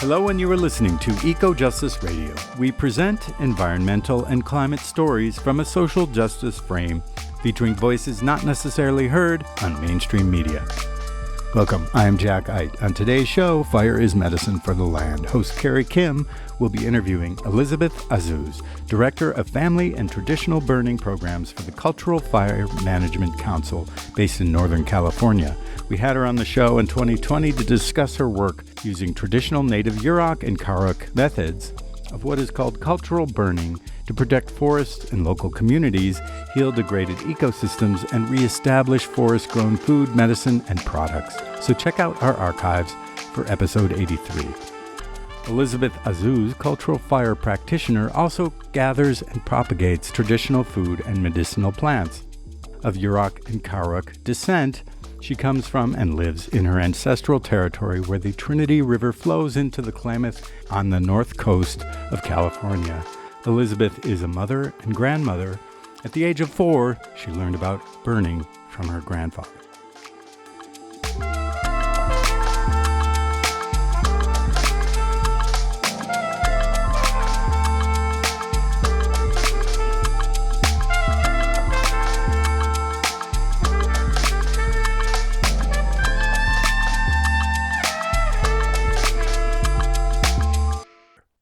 Hello, and you are listening to Eco Justice Radio. We present environmental and climate stories from a social justice frame, featuring voices not necessarily heard on mainstream media. Welcome, I am Jack Ite. On today's show, Fire is Medicine for the Land. Host Carrie Kim will be interviewing Elizabeth Azuz, Director of Family and Traditional Burning Programs for the Cultural Fire Management Council based in Northern California. We had her on the show in 2020 to discuss her work using traditional native Yurok and Karuk methods of what is called cultural burning to protect forests and local communities, heal degraded ecosystems, and reestablish forest-grown food, medicine, and products. So check out our archives for episode 83. Elizabeth Azuz, cultural fire practitioner, also gathers and propagates traditional food and medicinal plants. Of Yurok and Karuk descent, she comes from and lives in her ancestral territory where the Trinity River flows into the Klamath on the north coast of California. Elizabeth is a mother and grandmother. At the age of 4, she learned about burning from her grandfather.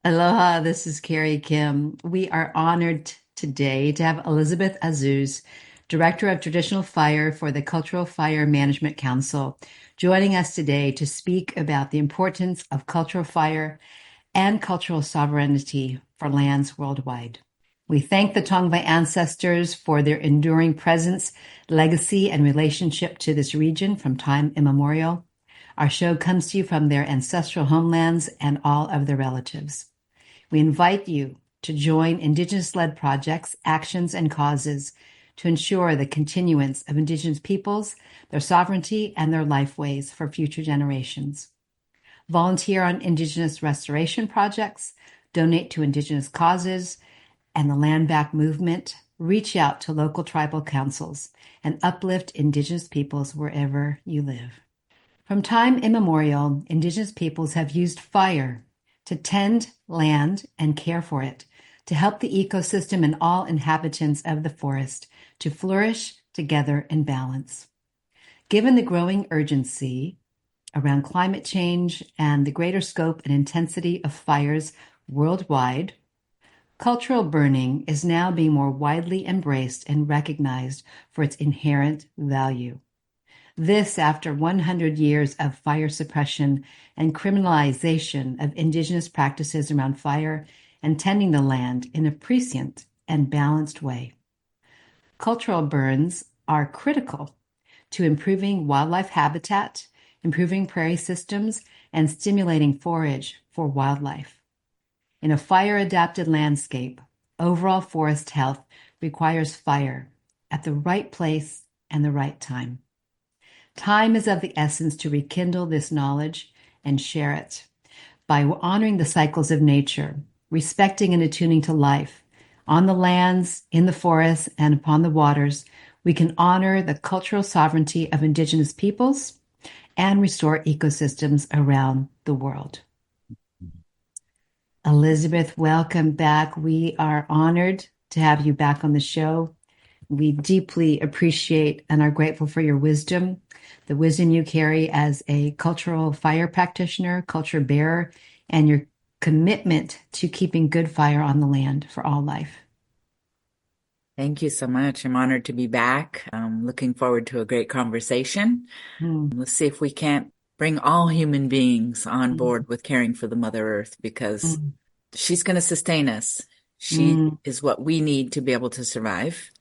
Aloha, this is Carrie Kim. We are honored today to have Elizabeth Azuz, Director of Traditional Fire for the Cultural Fire Management Council, joining us today to speak about the importance of cultural fire and cultural sovereignty for lands worldwide. We thank the Tongva ancestors for their enduring presence, legacy, and relationship to this region from time immemorial. Our show comes to you from their ancestral homelands and all of their relatives. We invite you to join Indigenous-led projects, actions, and causes to ensure the continuance of Indigenous peoples, their sovereignty, and their lifeways for future generations. Volunteer on Indigenous restoration projects, donate to Indigenous causes and the Land Back movement, reach out to local tribal councils, and uplift Indigenous peoples wherever you live. From time immemorial, Indigenous peoples have used fire to tend land and care for it, to help the ecosystem and all inhabitants of the forest to flourish together in balance. Given the growing urgency around climate change and the greater scope and intensity of fires worldwide, cultural burning is now being more widely embraced and recognized for its inherent value. This after 100 years of fire suppression and criminalization of Indigenous practices around fire and tending the land in a prescient and balanced way. Cultural burns are critical to improving wildlife habitat, improving prairie systems, and stimulating forage for wildlife. In a fire-adapted landscape, overall forest health requires fire at the right place and the right time. Time is of the essence to rekindle this knowledge and share it. By honoring the cycles of nature, respecting and attuning to life, on the lands, in the forests, and upon the waters, we can honor the cultural sovereignty of Indigenous peoples and restore ecosystems around the world. Elizabeth, welcome back. We are honored to have you back on the show. We deeply appreciate and are grateful for your wisdom, the wisdom you carry as a cultural fire practitioner, culture bearer, and your commitment to keeping good fire on the land for all life. Thank you so much. I'm honored to be back. I'm looking forward to a great conversation. Let's see if we can't bring all human beings on board with caring for the Mother Earth, because she's going to sustain us. She is what we need to be able to survive.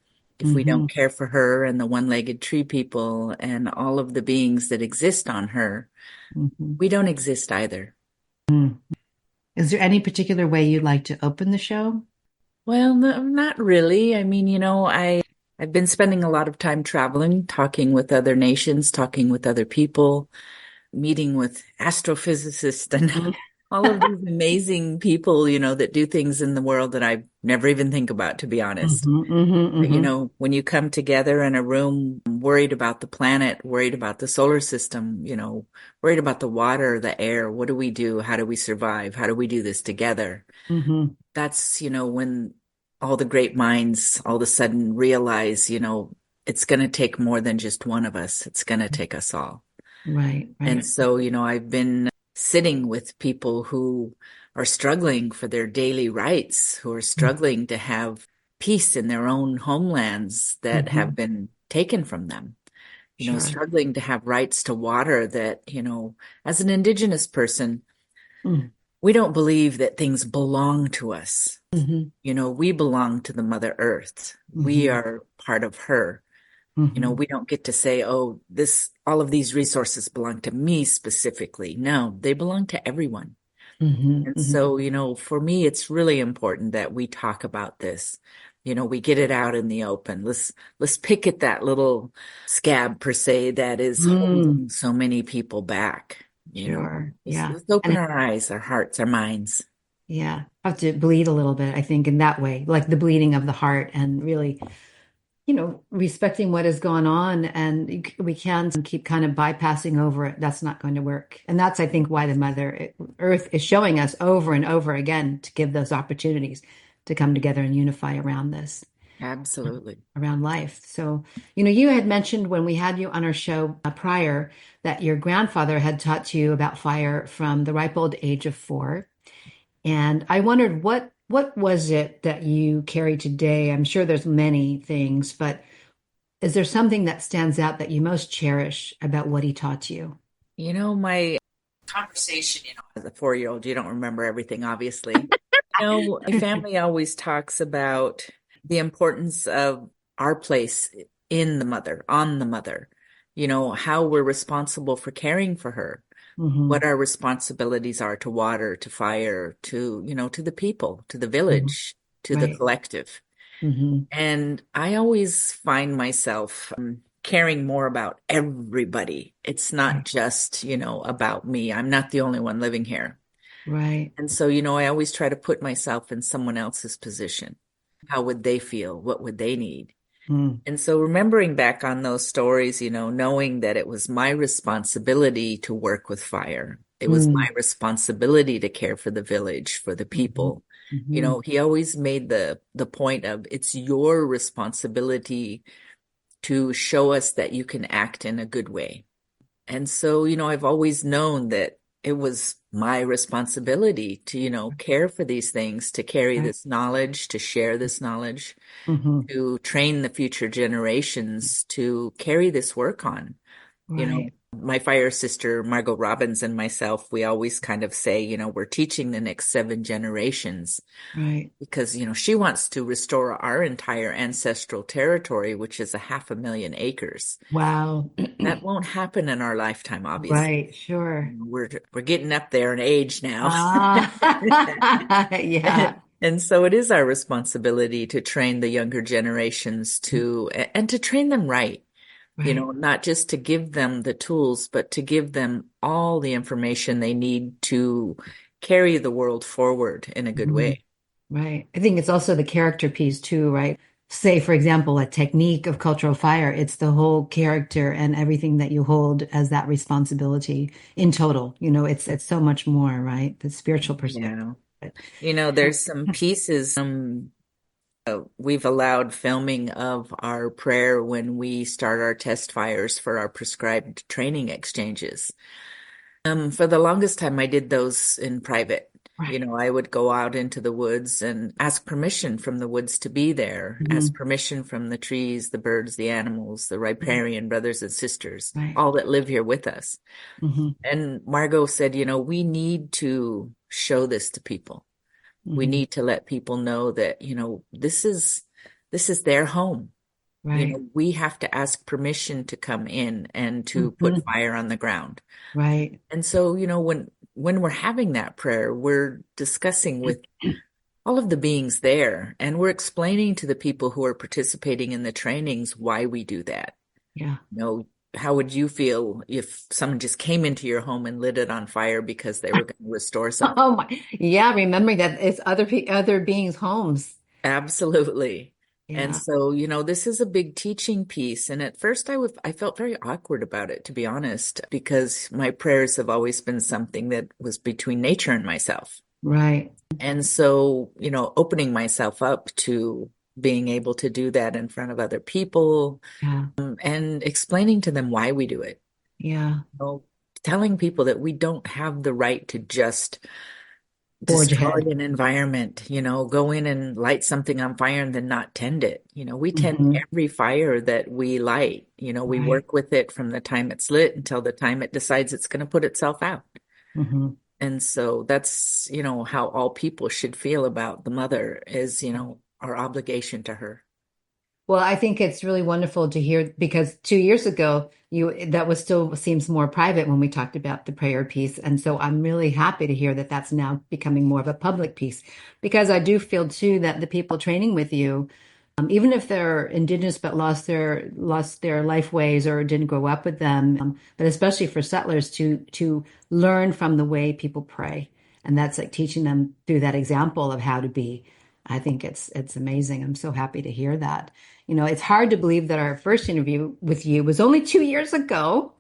If we don't care for her and the one-legged tree people and all of the beings that exist on her, we don't exist either. Is there any particular way you'd like to open the show? Well, no, not really. I mean, I've been spending a lot of time traveling, talking with other nations, talking with other people, meeting with astrophysicists and all of these amazing people, that do things in the world that I never even think about, to be honest. When you come together in a room worried about the planet, worried about the solar system, worried about the water, the air, what do we do? How do we survive? How do we do this together? That's, when all the great minds all of a sudden realize, it's going to take more than just one of us. It's going to take us all. Right. And so, I've been sitting with people who are struggling for their daily rights, who are struggling to have peace in their own homelands that have been taken from them, struggling to have rights to water that, as an Indigenous person, we don't believe that things belong to us. We belong to the Mother Earth. We are part of her. We don't get to say, oh, all of these resources belong to me specifically. No, they belong to everyone. And so, for me, it's really important that we talk about this. We get it out in the open. Let's pick at that little scab per se that is holding so many people back. Sure. Yeah. Let's open our eyes, our hearts, our minds. Yeah. Have to bleed a little bit, I think, in that way, like the bleeding of the heart, and really, respecting what has gone on, and we can keep kind of bypassing over it. That's not going to work. And that's, I think, why the Mother Earth is showing us over and over again to give those opportunities to come together and unify around this. Absolutely. Around life. So, you had mentioned when we had you on our show prior that your grandfather had taught you about fire from the ripe old age of 4. And I wondered what was it that you carry today? I'm sure there's many things, but is there something that stands out that you most cherish about what he taught you? My conversation, as a 4-year-old, you don't remember everything, obviously. My family always talks about the importance of our place in the mother, on the mother, how we're responsible for caring for her, what our responsibilities are to water, to fire, to the people, to the village, to the collective. And I always find myself caring more about everybody. It's not just, about me. I'm not the only one living here. Right. And so, I always try to put myself in someone else's position. How would they feel? What would they need? And so remembering back on those stories, knowing that it was my responsibility to work with fire. It was my responsibility to care for the village, for the people. He always made the point of it's your responsibility to show us that you can act in a good way. And so, I've always known that it was my responsibility to, care for these things, to carry this knowledge, to share this knowledge, to train the future generations to carry this work on. My fire sister, Margot Robbins, and myself, we always kind of say, we're teaching the next 7 generations. Right. Because, she wants to restore our entire ancestral territory, which is 500,000 acres. Wow. That won't happen in our lifetime, obviously. Right. Sure. We're getting up there in age now. Yeah. And so it is our responsibility to train the younger generations and to train them right. Not just to give them the tools, but to give them all the information they need to carry the world forward in a good way. Right. I think it's also the character piece too, right? Say, for example, a technique of cultural fire, it's the whole character and everything that you hold as that responsibility in total. It's so much more, right? The spiritual perspective. There's some pieces, we've allowed filming of our prayer when we start our test fires for our prescribed training exchanges. For the longest time, I did those in private. Right. I would go out into the woods and ask permission from the woods to be there, ask permission from the trees, the birds, the animals, the riparian brothers and sisters, all that live here with us. And Margot said, we need to show this to people. We need to let people know that, this is their home. Right. We have to ask permission to come in and to put fire on the ground. Right. And so, when we're having that prayer, we're discussing with all of the beings there, and we're explaining to the people who are participating in the trainings why we do that. Yeah. how would you feel if someone just came into your home and lit it on fire because they were going to restore something? Oh my, yeah, remembering that it's other beings' homes. Absolutely. And Yeah, so, this is a big teaching piece. And at first I felt very awkward about it, to be honest, because my prayers have always been something that was between nature and myself. right. And so, opening myself up to being able to do that in front of other people, Yeah, and explaining to them why we do it. yeah. Know, telling people that we don't have the right to just Forge destroy ahead. an environment, go in and light something on fire and then not tend it. We tend Hmm. every fire that we light. We Right. work with it from the time it's lit until the time it decides it's going to put itself out. Hmm. And so that's, how all people should feel about the mother is, our obligation to her. Well, I think it's really wonderful to hear because 2 years ago, that was still seems more private when we talked about the prayer piece. And so I'm really happy to hear that that's now becoming more of a public piece because I do feel too that the people training with you, even if they're indigenous but lost their life ways or didn't grow up with them, but especially for settlers to learn from the way people pray. And that's like teaching them through that example of how to be. I think it's amazing. I'm so happy to hear that. It's hard to believe that our first interview with you was only 2 years ago.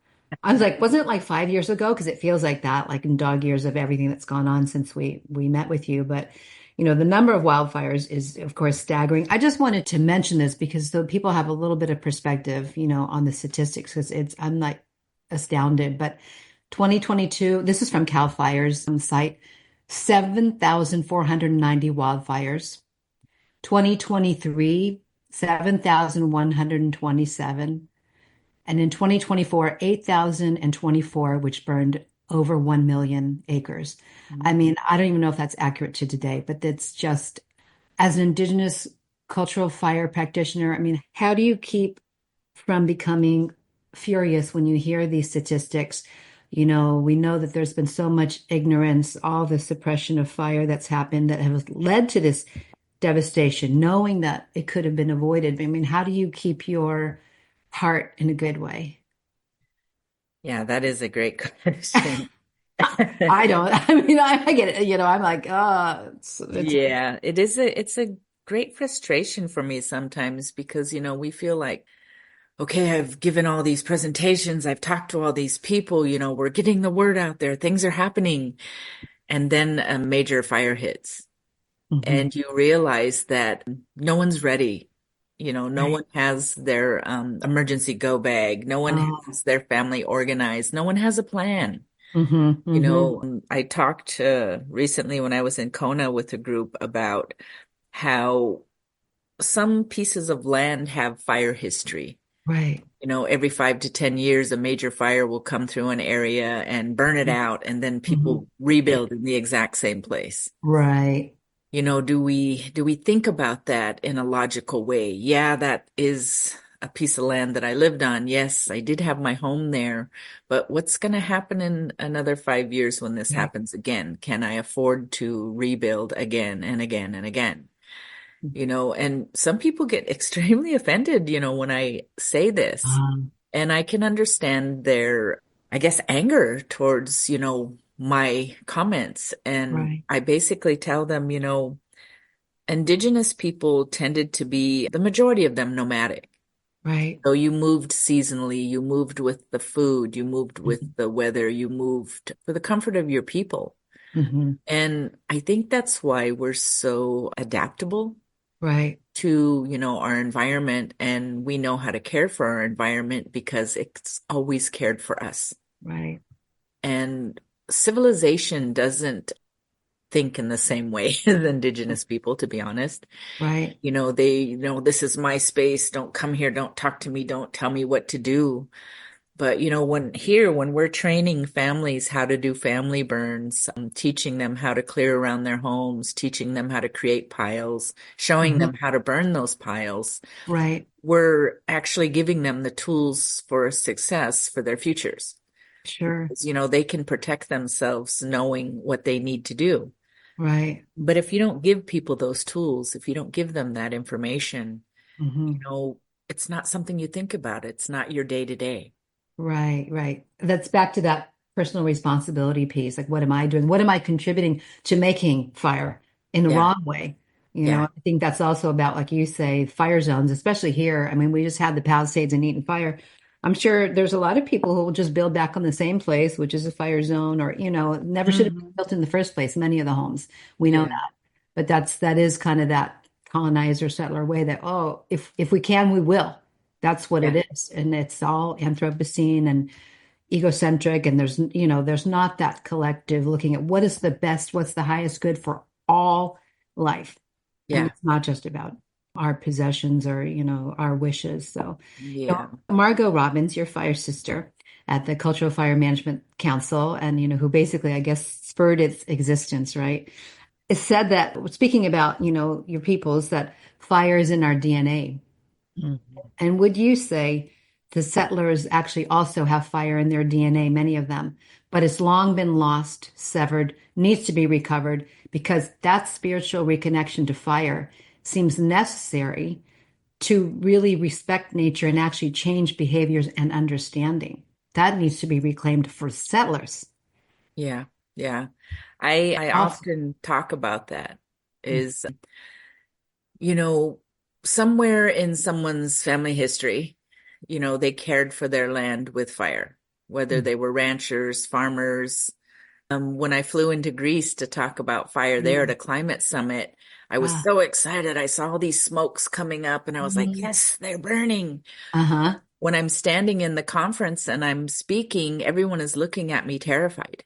I was like, wasn't it like 5 years ago? Because it feels like that, like in dog years of everything that's gone on since we met with you. But the number of wildfires is, of course, staggering. I just wanted to mention this because so people have a little bit of perspective, on the statistics, because I'm like astounded. But 2022, this is from Cal Fire's site, 7,490 wildfires. 2023, 7,127. And in 2024, 8,024, which burned over 1 million acres. I mean, I don't even know if that's accurate to today, but that's just, as an Indigenous cultural fire practitioner, I mean, how do you keep from becoming furious when you hear these statistics? We know that there's been so much ignorance, all the suppression of fire that's happened that has led to this devastation, knowing that it could have been avoided. I mean, how do you keep your heart in a good way? Yeah, that is a great question. I don't. I mean, I get it. I'm like, it's Yeah, it's a great frustration for me sometimes because, we feel like, okay, I've given all these presentations, I've talked to all these people, we're getting the word out there, things are happening. And then a major fire hits, hmm and you realize that no one's ready. No right. one has their emergency go bag, no one Oh, has their family organized, no one has a plan. hmm hmm I talked recently when I was in Kona with a group about how some pieces of land have fire history. right. Every 5 to 10 years, a major fire will come through an area and burn it out, and then hmm people rebuild in the exact same place. Right. Do we think about that in a logical way? Yeah, that is a piece of land that I lived on. Yes, I did have my home there, but what's going to happen in another 5 years when this Right. happens again? Can I afford to rebuild again and again and again? And some people get extremely offended, when I say this. And I can understand their, I guess, anger towards, my comments. And Right. I basically tell them, Indigenous people tended to be, the majority of them, nomadic. Right. So you moved seasonally, you moved with the food, you moved with hmm the weather, you moved for the comfort of your people. hmm And I think that's why we're so adaptable Right. to, our environment, and we know how to care for our environment because it's always cared for us. Right. And civilization doesn't think in the same way as Indigenous people, to be honest. Right. This is my space. Don't come here. Don't talk to me. Don't tell me what to do. But, when we're training families how to do family burns, teaching them how to clear around their homes, teaching them how to create piles, showing hmm them how to burn those piles, Right. we're actually giving them the tools for success for their futures. Sure. Because, they can protect themselves knowing what they need to do. Right. But if you don't give people those tools, if you don't give them that information, hmm it's not something you think about. It's not your day to day. Right, right. That's back to that personal responsibility piece. Like, what am I doing? What am I contributing to making fire in the Yeah, wrong way? yeah. I think that's also about, like you say, fire zones, especially here. I mean, we just had the Palisades in Eaton fire. I'm sure there's a lot of people who will just build back on the same place, which is a fire zone, or, it never should have been Hmm. built in the first place, many of the homes. We know Yeah, that. But that is kind of that colonizer settler way that, oh, if we can, we will. That's what yeah, it is. And it's all Anthropocene and egocentric. And there's not that collective looking at what is the best, what's the highest good for all life. And yeah, it's not just about our possessions or, our wishes. So, yeah. Margot Robbins, your fire sister at the Cultural Fire Management Council, and, who basically, I guess, spurred its existence, right? It said that, speaking about, your peoples, that fire is in our DNA. Mhm. And would you say the settlers actually also have fire in their DNA, many of them, but it's long been lost, severed, needs to be recovered because that spiritual reconnection to fire seems necessary to really respect nature and actually change behaviors and understanding. That needs to be reclaimed for settlers. Yeah, yeah. I Also. often talk about that is, you know, somewhere in someone's family history, they cared for their land with fire, whether they were ranchers, farmers. When I flew into Greece to talk about fire there at a climate summit, I was Ah. so excited. I saw all these smokes coming up and I was like, Mhm. yes, they're burning. Uh-huh. When I'm standing in the conference and I'm speaking, everyone is looking at me terrified.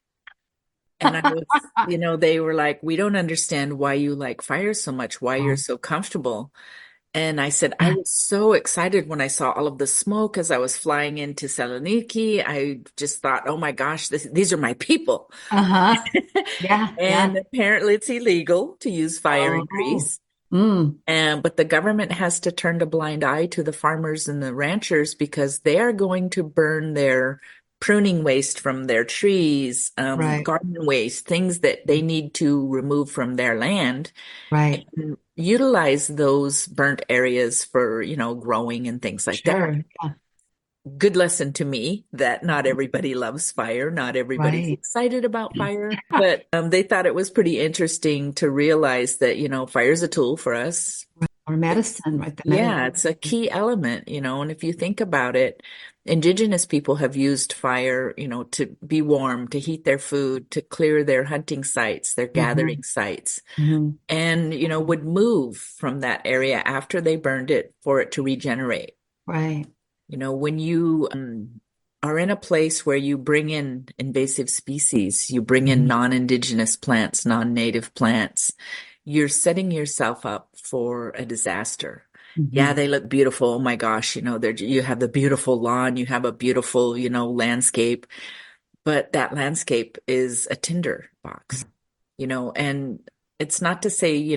And I was, they were like, we don't understand why you like fire so much, why you're so comfortable. And I said, I was so excited when I saw all of the smoke as I was flying into Saloniki. I just thought, oh my gosh, these are my people. Uh-huh. Yeah, And yeah. apparently it's illegal to use fire in Oh. Greece. Mm. But the government has to turn a blind eye to the farmers and the ranchers because they are going to burn their pruning waste from their trees, Right, garden waste, things that they need to remove from their land right. and utilize those burnt areas for, growing and things like that. Sure. Yeah. Good lesson to me that not everybody loves fire, not everybody's Right. excited about fire, but they thought it was pretty interesting to realize that, fire is a tool for us. Or medicine, right? The Yeah, medicine. it's a key element, and if you think about it, indigenous people have used fire, to be warm, to heat their food, to clear their hunting sites, their Hmm. gathering sites, Hmm. and, would move from that area after they burned it for it to regenerate. Right. When you are in a place where you bring in invasive species, you bring in Hmm. non-indigenous plants, non-native plants, you're setting yourself up for a disaster. Yeah, Hmm. they look beautiful. Oh my gosh, you have the beautiful lawn, you have a beautiful, landscape, but that landscape is a tinder box, and it's not to say,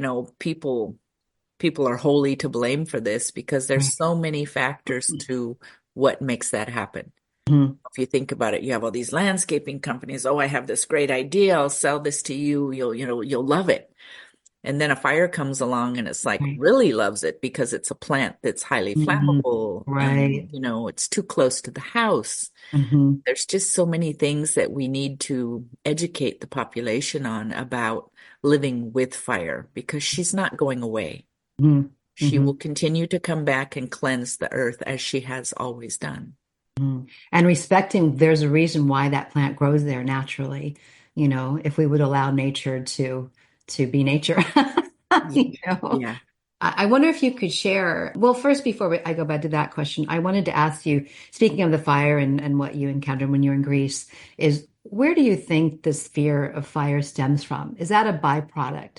people are wholly to blame for this because there's Right. so many factors to what makes that happen. Hmm. If you think about it, you have all these landscaping companies. Oh, I have this great idea. I'll sell this to you. You'll love it. And then a fire comes along and it's like Right. really loves it because it's a plant that's highly Hmm. flammable. Right. It's too close to the house. Hmm. There's just so many things that we need to educate the population on about living with fire because she's not going away. Hmm. She Hmm. will continue to come back and cleanse the earth as she has always done. And respecting, there's a reason why that plant grows there naturally. If we would allow nature to be nature. Yeah. You know. Yeah. I wonder if you could share. Well, first, before I go back to that question, I wanted to ask you, speaking of the fire and what you encountered when you were in Greece, is where do you think this fear of fire stems from? Is that a byproduct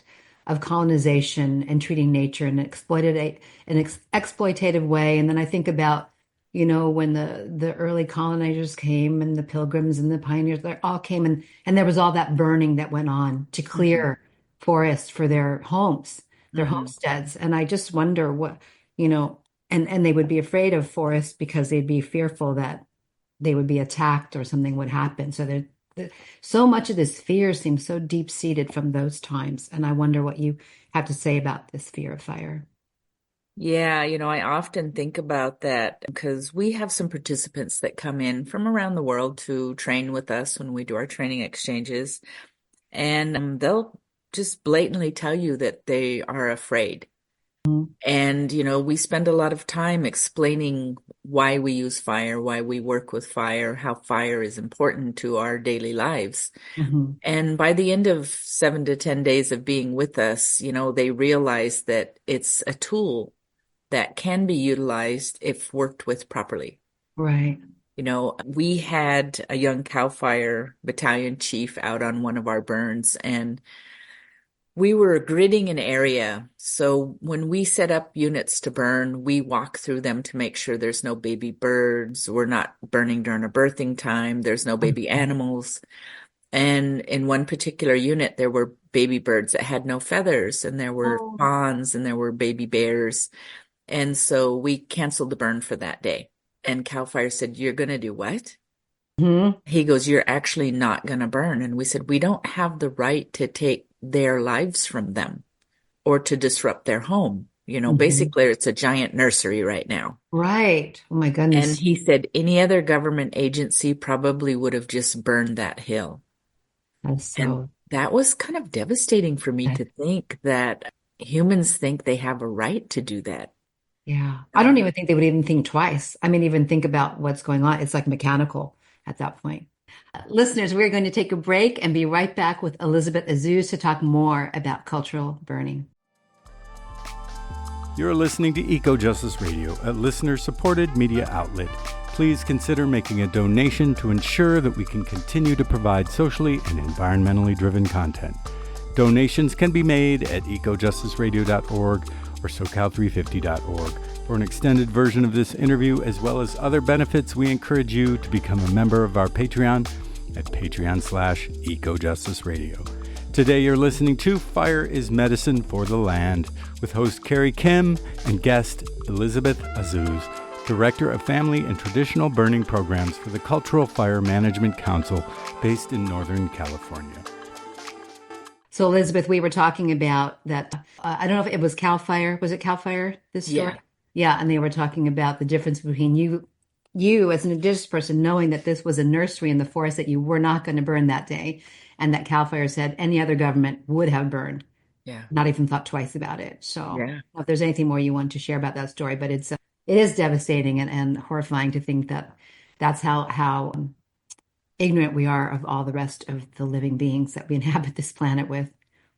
of colonization and treating nature in an exploitative way? And then I think about, when the early colonizers came and the pilgrims and the pioneers, they all came and there was all that burning that went on to Hmm. clear forests for their homes, their Hmm. homesteads. And I just wonder what, you know, and they would be afraid of forests because they'd be fearful that they would be attacked or something would happen. So so much of this fear seems so deep-seated from those times. And I wonder what you have to say about this fear of fire. Yeah, I often think about that because we have some participants that come in from around the world to train with us when we do our training exchanges, and they'll just blatantly tell you that they are afraid. Mhm. And, we spend a lot of time explaining why we use fire, why we work with fire, how fire is important to our daily lives. Mhm. And by the end of 7 to 10 days of being with us, they realize that it's a tool that can be utilized if worked with properly. Right. We had a young CAL FIRE battalion chief out on one of our burns, and we were gridding an area. So when we set up units to burn, we walk through them to make sure there's no baby birds. We're not burning during a birthing time. There's no baby Mhm. animals. And in one particular unit, there were baby birds that had no feathers, and there were Oh. fawns, and there were baby bears. And so we canceled the burn for that day. And CAL FIRE said, "You're going to do what?" Mhm. He goes, "You're actually not going to burn." And we said, "We don't have the right to take their lives from them or to disrupt their home. Mhm. Basically, it's a giant nursery right now." Right. Oh my And goodness. he said any other government agency probably would have just burned that hill. That's And so, that was kind of devastating for me to think that humans think they have a right to do that. yeah. I don't No. even think they would even think twice. I mean, even think about what's going on. It's like mechanical at that point. Listeners, we're going to take a break and be right back with Elizabeth Azuz to talk more about cultural burning. You're listening to Eco Justice Radio, a listener-supported media outlet. Please consider making a donation to ensure that we can continue to provide socially and environmentally driven content. Donations can be made at ecojusticeradio.org or socal350.org. For an extended version of this interview, as well as other benefits, we encourage you to become a member of our Patreon at patreon.com/ecojusticeradio. Today you're listening to Fire is Medicine for the Land with host Carrie Kim and guest Elizabeth Azuz, Director of Family and Traditional Burning Programs for the Cultural Fire Management Council based in Northern California. So, Elizabeth, we were talking about that. I don't know if it was CAL FIRE. Was it CAL FIRE, this story? Yeah. Yeah. And they were talking about the difference between you as an Indigenous person, knowing that this was a nursery in the forest that you were not going to burn that day. And that CAL FIRE said any other government would have burned, Yeah. not even thought twice about it. So, Yeah. if there's anything more you want to share about that story, but it is devastating and horrifying to think that that's how ignorant we are of all the rest of the living beings that we inhabit this planet with.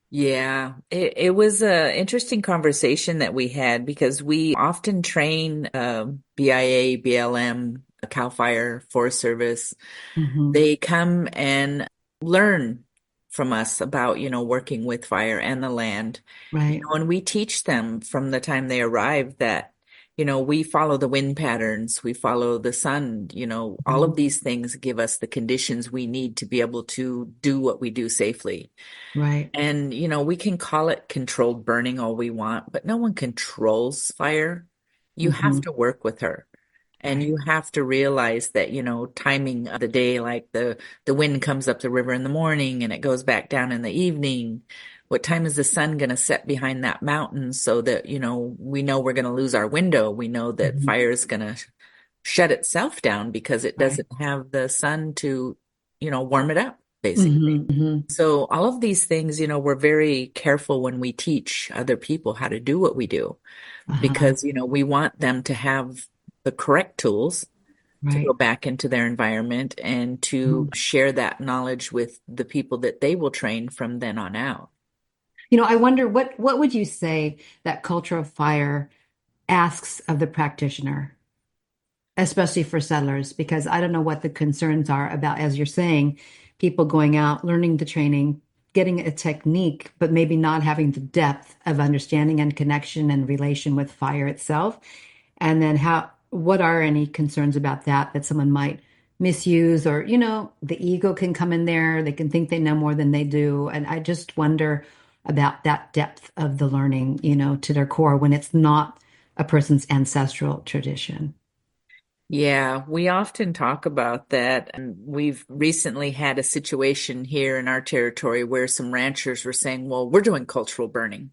Yeah, it was a interesting conversation that we had because we often train BIA, BLM, CAL FIRE, Forest Service. Hmm. They come and learn from us about, working with fire and the land. Right. And we teach them from the time they arrive that, we follow the wind patterns, we follow the sun, all Mhm. of these things give us the conditions we need to be able to do what we do safely. Right. And, we can call it controlled burning all we want, but no one controls fire. You have Hmm. to work with her. And Right. you have to realize that, timing of the day, like the wind comes up the river in the morning and it goes back down in the evening. What time is the sun going to set behind that mountain so that, we know we're going to lose our window. We know that Hmm. fire is going to shut itself down because it Right. doesn't have the sun to, warm it up, basically. Hmm. Hmm. So all of these things, we're very careful when we teach other people how to do what we do Uh-huh. because, we want them to have the correct tools to go Right. back into their environment and to Mhm. share that knowledge with the people that they will train from then on out. I wonder what would you say that culture of fire asks of the practitioner, especially for settlers, because I don't know what the concerns are about, as you're saying, people going out, learning the training, getting a technique, but maybe not having the depth of understanding and connection and relation with fire itself. And then what are any concerns about that someone might misuse or, the ego can come in there. They can think they know more than they do. And I just wonder about that depth of the learning, to their core when it's not a person's ancestral tradition. Yeah, we often talk about that. And we've recently had a situation here in our territory where some ranchers were saying, well, we're doing cultural burning.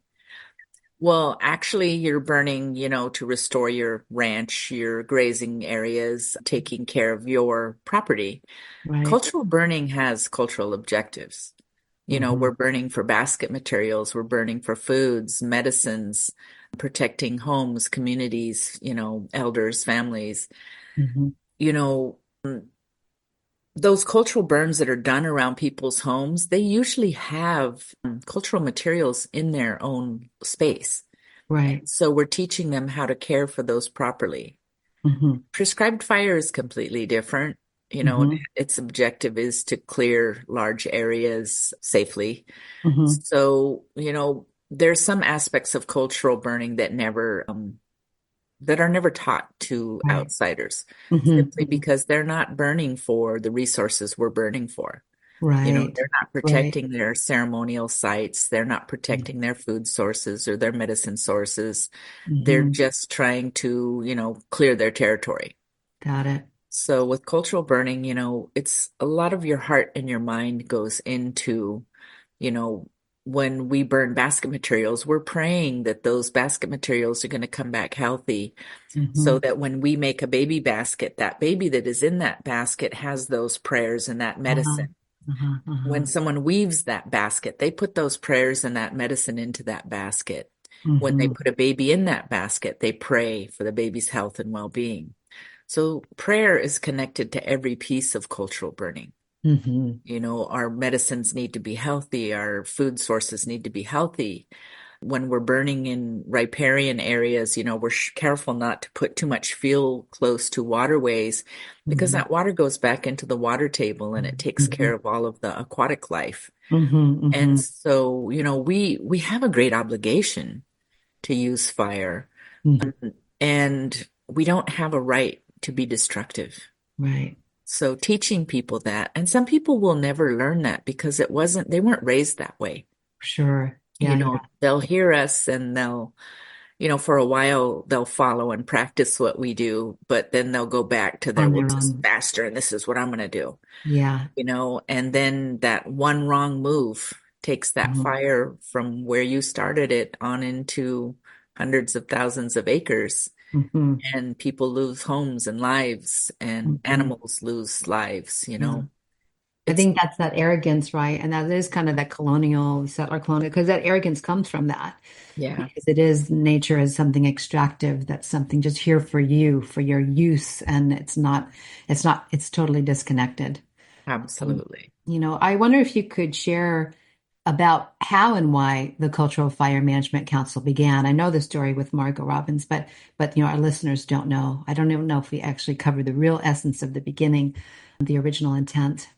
Well, actually, you're burning, to restore your ranch, your grazing areas, taking care of your property. Right. Cultural burning has cultural objectives. Hmm. We're burning for basket materials, we're burning for foods, medicines, protecting homes, communities, elders, families. Hmm. You know, those cultural burns that are done around people's homes, they usually have cultural materials in their own space. Right. And so we're teaching them how to care for those properly. Hmm. Prescribed fire is completely different. Hmm. Its objective is to clear large areas safely. Hmm. So, there's some aspects of cultural burning that are never taught to Right. outsiders, Hmm. simply because they're not burning for the resources we're burning for. Right. They're not Right. protecting their ceremonial sites. They're not protecting their food sources or their medicine sources. They're Hmm. just trying to, clear their territory. Got it. So with cultural burning, it's a lot of your heart and your mind goes into, you know, when we burn basket materials, we're praying that those basket materials are going to come back healthy Hmm. so that when we make a baby basket, that baby that is in that basket has those prayers and that Uh-huh. medicine. Uh-huh. Uh-huh. When someone weaves that basket, they put those prayers and that medicine into that basket. When they Hmm. put a baby in that basket, they pray for the baby's health and well-being. So prayer is connected to every piece of cultural burning. Hmm. Our medicines need to be healthy, our food sources need to be healthy. When we're burning in riparian areas, we're careful not to put too much fuel close to waterways because Hmm. that water goes back into the water table and it takes Hmm. care of all of the aquatic life. Hmm. And Hmm. so, we have a great obligation to use fire, Hmm. and we don't have a right to be destructive. Right. So teaching people that, and some people will never learn that because they weren't raised that way. Sure. Yeah. Yeah. They'll hear us and for a while they'll follow and practice what we do, but then they'll go back to their, On well, their this is own. faster and this is what I'm going to do, Yeah. and then that one wrong move takes that Hmm. fire from where you started it on into hundreds of thousands of acres, Hmm. and people lose homes and lives and Hmm. animals lose lives. Yeah. I It's, think that's that arrogance, right? And that is kind of that colonial, settler colonial, because that arrogance comes from that. yeah, Because it is nature as something extractive, that's something just here for you, for your use. And it's totally disconnected. Um, absolutely. I wonder if you could share about how and why the Cultural Fire Management Council began. I know the story with Margot Robbins, but our listeners don't know. I don't even know if we actually cover the real essence of the beginning, the original intent.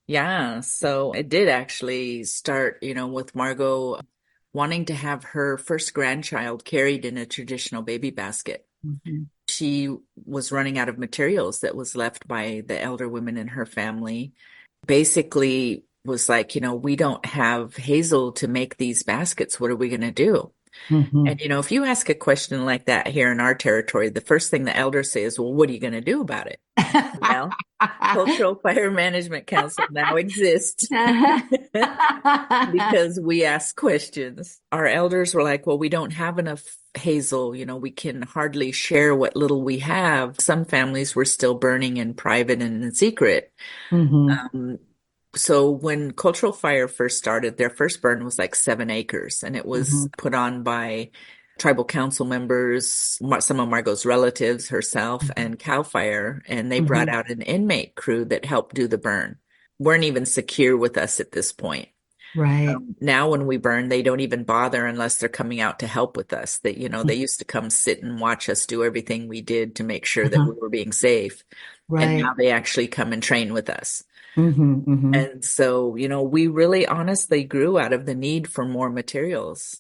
Yeah, so it did actually start, with Margot wanting to have her first grandchild carried in a traditional baby basket. Hmm. She was running out of materials that was left by the elder women in her family. Basically was like, we don't have hazel to make these baskets. What are we going to do? Hmm. And, if you ask a question like that here in our territory, the first thing the elders say is, well, what are you going to do about it? Well, Cultural Fire Management Council now exists because we ask questions. Our elders were like, well, we don't have enough hazel. We can hardly share what little we have. Some families were still burning in private and in secret. Hmm. Um, so when Cultural Fire first started, their first burn was like 7 acres, and it was Hmm. put on by tribal council members, some of Margot's relatives, herself, and Cal Fire, and they brought Hmm. out an inmate crew that helped do the burn. Weren't even secure with us at this point. Right. Now when we burn, they don't even bother unless they're coming out to help with us. That, they Mhm. used to come sit and watch us do everything we did to make sure that Uh-huh. we were being safe. And now Right. they actually come and train with us. Hmm. Hmm. And so, we really honestly grew out of the need for more materials.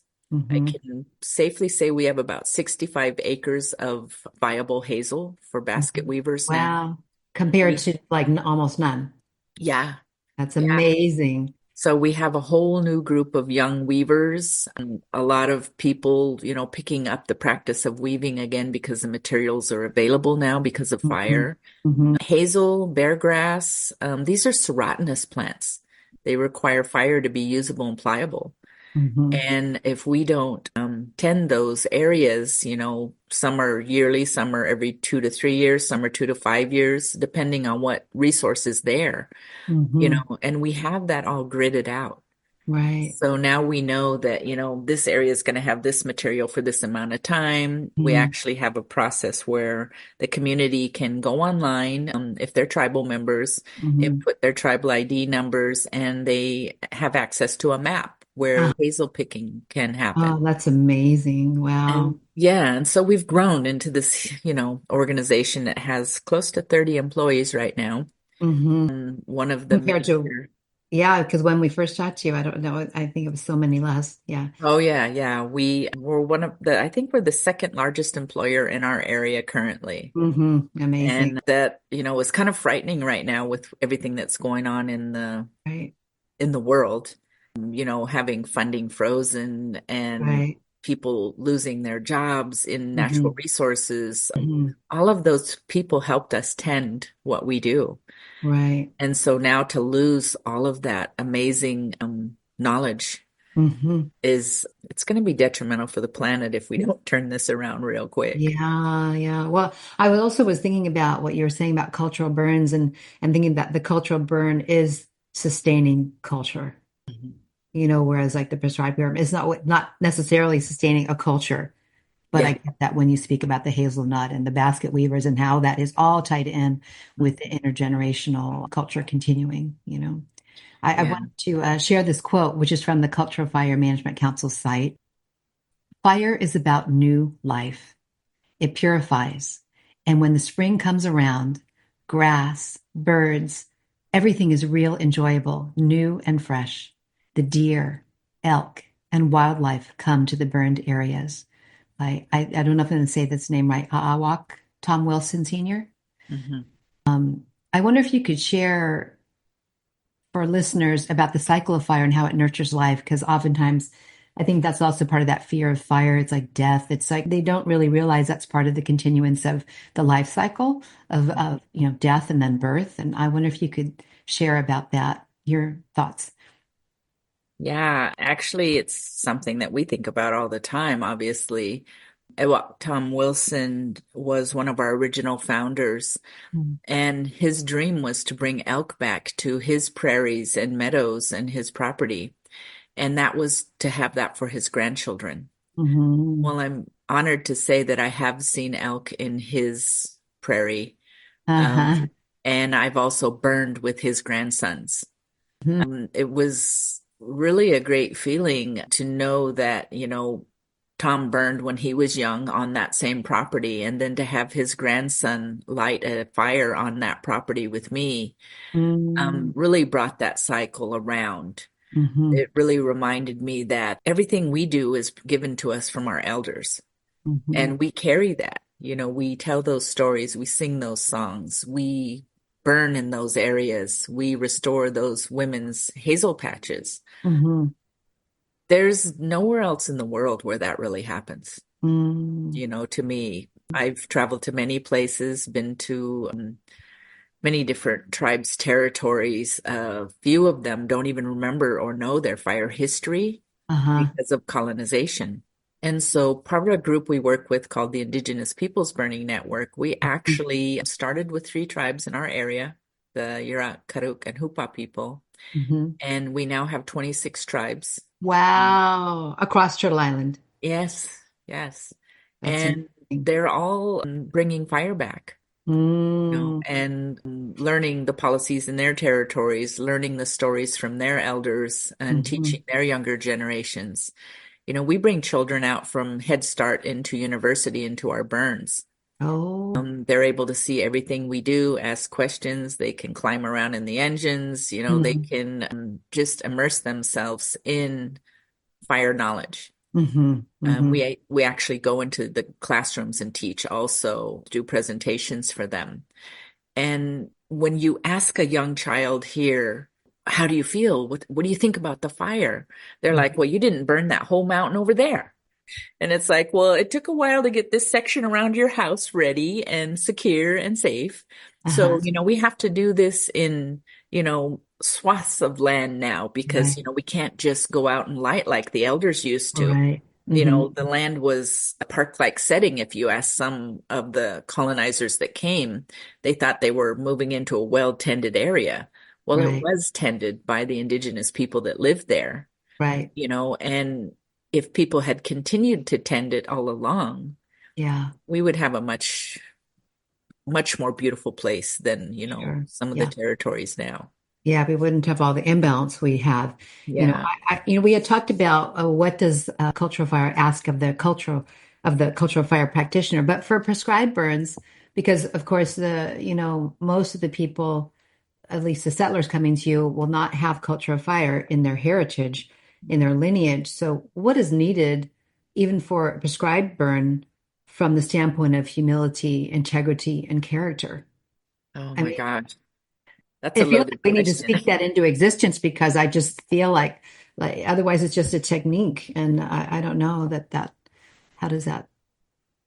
I Hmm. can safely say we have about 65 acres of viable hazel for basket Hmm. weavers now. Wow. Compared We, to like almost none. yeah, That's yeah. amazing. So we have a whole new group of young weavers, and a lot of people, picking up the practice of weaving again because the materials are available now because of Hmm. fire. Hmm. Hazel, beargrass, these are serotinous plants. They require fire to be usable and pliable. Mm-hmm. And if we don't tend those areas, some are yearly, some are every 2 to 3 years, some are 2 to 5 years, depending on what resource is there, Mm-hmm. and we have that all gridded out. Right. So now we know that, this area is going to have this material for this amount of time. We Mm-hmm. actually have a process where the community can go online, if they're tribal members, Mm-hmm. input their tribal ID numbers, and they have access to a map where hazel picking can happen. Oh, that's amazing. Wow. And yeah, and so we've grown into this, organization that has close to 30 employees right now. Mm-hmm. One of the Compared to, major yeah, because when we first talked to you, I don't know, I think it was so many less. Yeah. Oh yeah, yeah. We were I think we're the second largest employer in our area currently. Mm-hmm. Amazing. And that, is kind of frightening right now with everything that's going on Right. in the world. Having funding frozen and Right. people losing their jobs in Mm-hmm. natural resources. Mm-hmm. All of those people helped us tend what we do. Right. And so now to lose all of that amazing knowledge Mm-hmm. it's going to be detrimental for the planet if we don't turn this around real quick. Yeah, yeah. Well, I also was thinking about what you were saying about cultural burns and thinking that the cultural burn is sustaining culture, Mhm. whereas like the prescribed burn is not necessarily sustaining a culture. But I Yeah. get that when you speak about the hazelnut and the basket weavers and how that is all tied in with the intergenerational culture continuing. I Yeah. want to share this quote, which is from the Cultural Fire Management Council site. Fire is about new life. It purifies. And when the spring comes around, grass, birds, everything is real enjoyable, new and fresh. The deer, elk, and wildlife come to the burned areas. I don't know if I'm going to say this name right. Aawak, Tom Wilson Sr. Mhm. I wonder if you could share for listeners about the cycle of fire and how it nurtures life, because oftentimes I think that's also part of that fear of fire. It's like death. It's like they don't really realize that's part of the continuance of the life cycle of death and then birth. And I wonder if you could share about that, your thoughts. Yeah, actually, it's something that we think about all the time, obviously. Tom Wilson was one of our original founders, Mm-hmm. and his dream was to bring elk back to his prairies and meadows and his property. And that was to have that for his grandchildren. Well, I'm honored to say that I have seen elk in his prairie, Uh-huh. and I've also burned with his grandsons. Mm-hmm. It was really a great feeling to know that, Tom burned when he was young on that same property, and then to have his grandson light a fire on that property with me, really brought that cycle around. Mm-hmm. It really reminded me that everything we do is given to us from our elders, Mm-hmm. and we carry that. We tell those stories, we sing those songs, we burn in those areas, we restore those women's hazel patches. Mm-hmm. There's nowhere else in the world where that really happens. Mm-hmm. To me, I've traveled to many places, been to many different tribes' territories. Few of them don't even remember or know their fire history Uh-huh. because of colonization. And so part of a group we work with called the Indigenous Peoples Burning Network, we actually started with 3 tribes in our area, the Yurok, Karuk, and Hupa people. Mm-hmm. And we now have 26 tribes. Wow. Across Turtle Island. Yes, yes. That's And amazing. they're all bringing fire back, Mm, and learning the policies in their territories, learning the stories from their elders, and hmm. teaching their younger generations. We bring children out from Head Start into university into our burns. Oh. They're able to see everything we do, ask questions. They can climb around in the engines. They Mm, can just immerse themselves in fire knowledge. hmm. Hmm. We actually go into the classrooms and teach also, do presentations for them. And when you ask a young child here, how do you feel? What do you think about the fire? They're like, well, you didn't burn that whole mountain over there. And it's like, well, it took a while to get this section around your house ready and secure and safe. So, Uh-huh. we have to do this in, swaths of land now because, Right. we can't just go out and light like the elders used to. Right. Hmm. The land was a park-like setting. If you ask some of the colonizers that came, they thought they were moving into a well-tended area. Well, it Right. was tended by the indigenous people that lived there, Right. and if people had continued to tend it all along, Yeah. we would have a much, much more beautiful place than, Sure. some of the Yeah. territories now. Yeah, we wouldn't have all the imbalance we have. Yeah. We had talked about what does cultural fire ask of the cultural fire practitioner, but for prescribed burns, because of course most of the people, at least the settlers coming to you, will not have cultural fire in their heritage, in their lineage. So, what is needed, even for a prescribed burn, from the standpoint of humility, integrity, and character? Oh I my mean, gosh. That's I a feel like loaded we need to question. speak that into existence because I just feel like otherwise it's just a technique, and I don't know that how does that?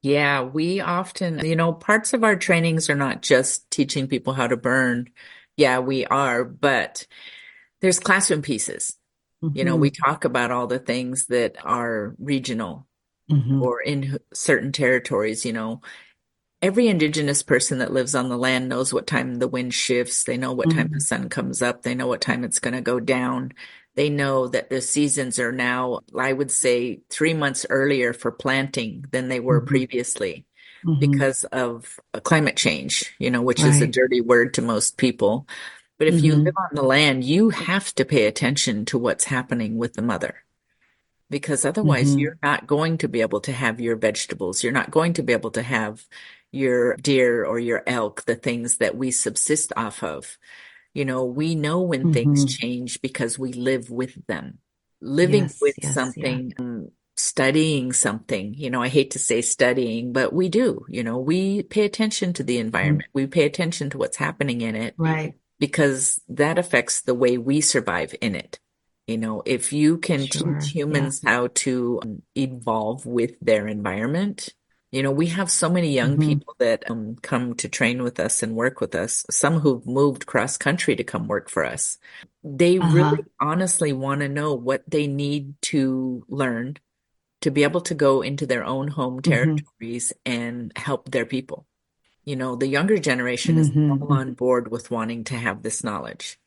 Yeah, we often, parts of our trainings are not just teaching people how to burn. Yeah, we are, but there's classroom pieces. We Hmm. talk about all the things that are regional Hmm. or in certain territories. Every indigenous person that lives on the land knows what time the wind shifts. They know what time the Hmm. sun comes up. They know what time it's going to go down. They know that the seasons are now, I would say, 3 months earlier for planting than they were Hmm. previously Hmm. because of climate change, which is a Right. dirty word to most people. But if you live Hmm. on the land, you have to pay attention to what's happening with the mother because otherwise Hmm. you're not going to be able to have your vegetables. You're not going to be able to have your deer or your elk, the things that we subsist off of. We know when things Hmm. change because we live with them. Living Yes. with Yes. Yeah. something, studying something, I hate to say studying, but we do, we pay attention to the Mhm. environment. We pay attention to what's happening in it Right. because that affects the way we survive in it. If you can teach Sure. Yeah. humans how to evolve with their environment, we have so many young Hmm. people that come to train with us and work with us, some who've moved cross country to come work for us. They Uh-huh. really honestly want to know what they need to learn to be able to go into their own home Hmm. territories and help their people. The younger generation is all Hmm. on board with wanting to have this knowledge.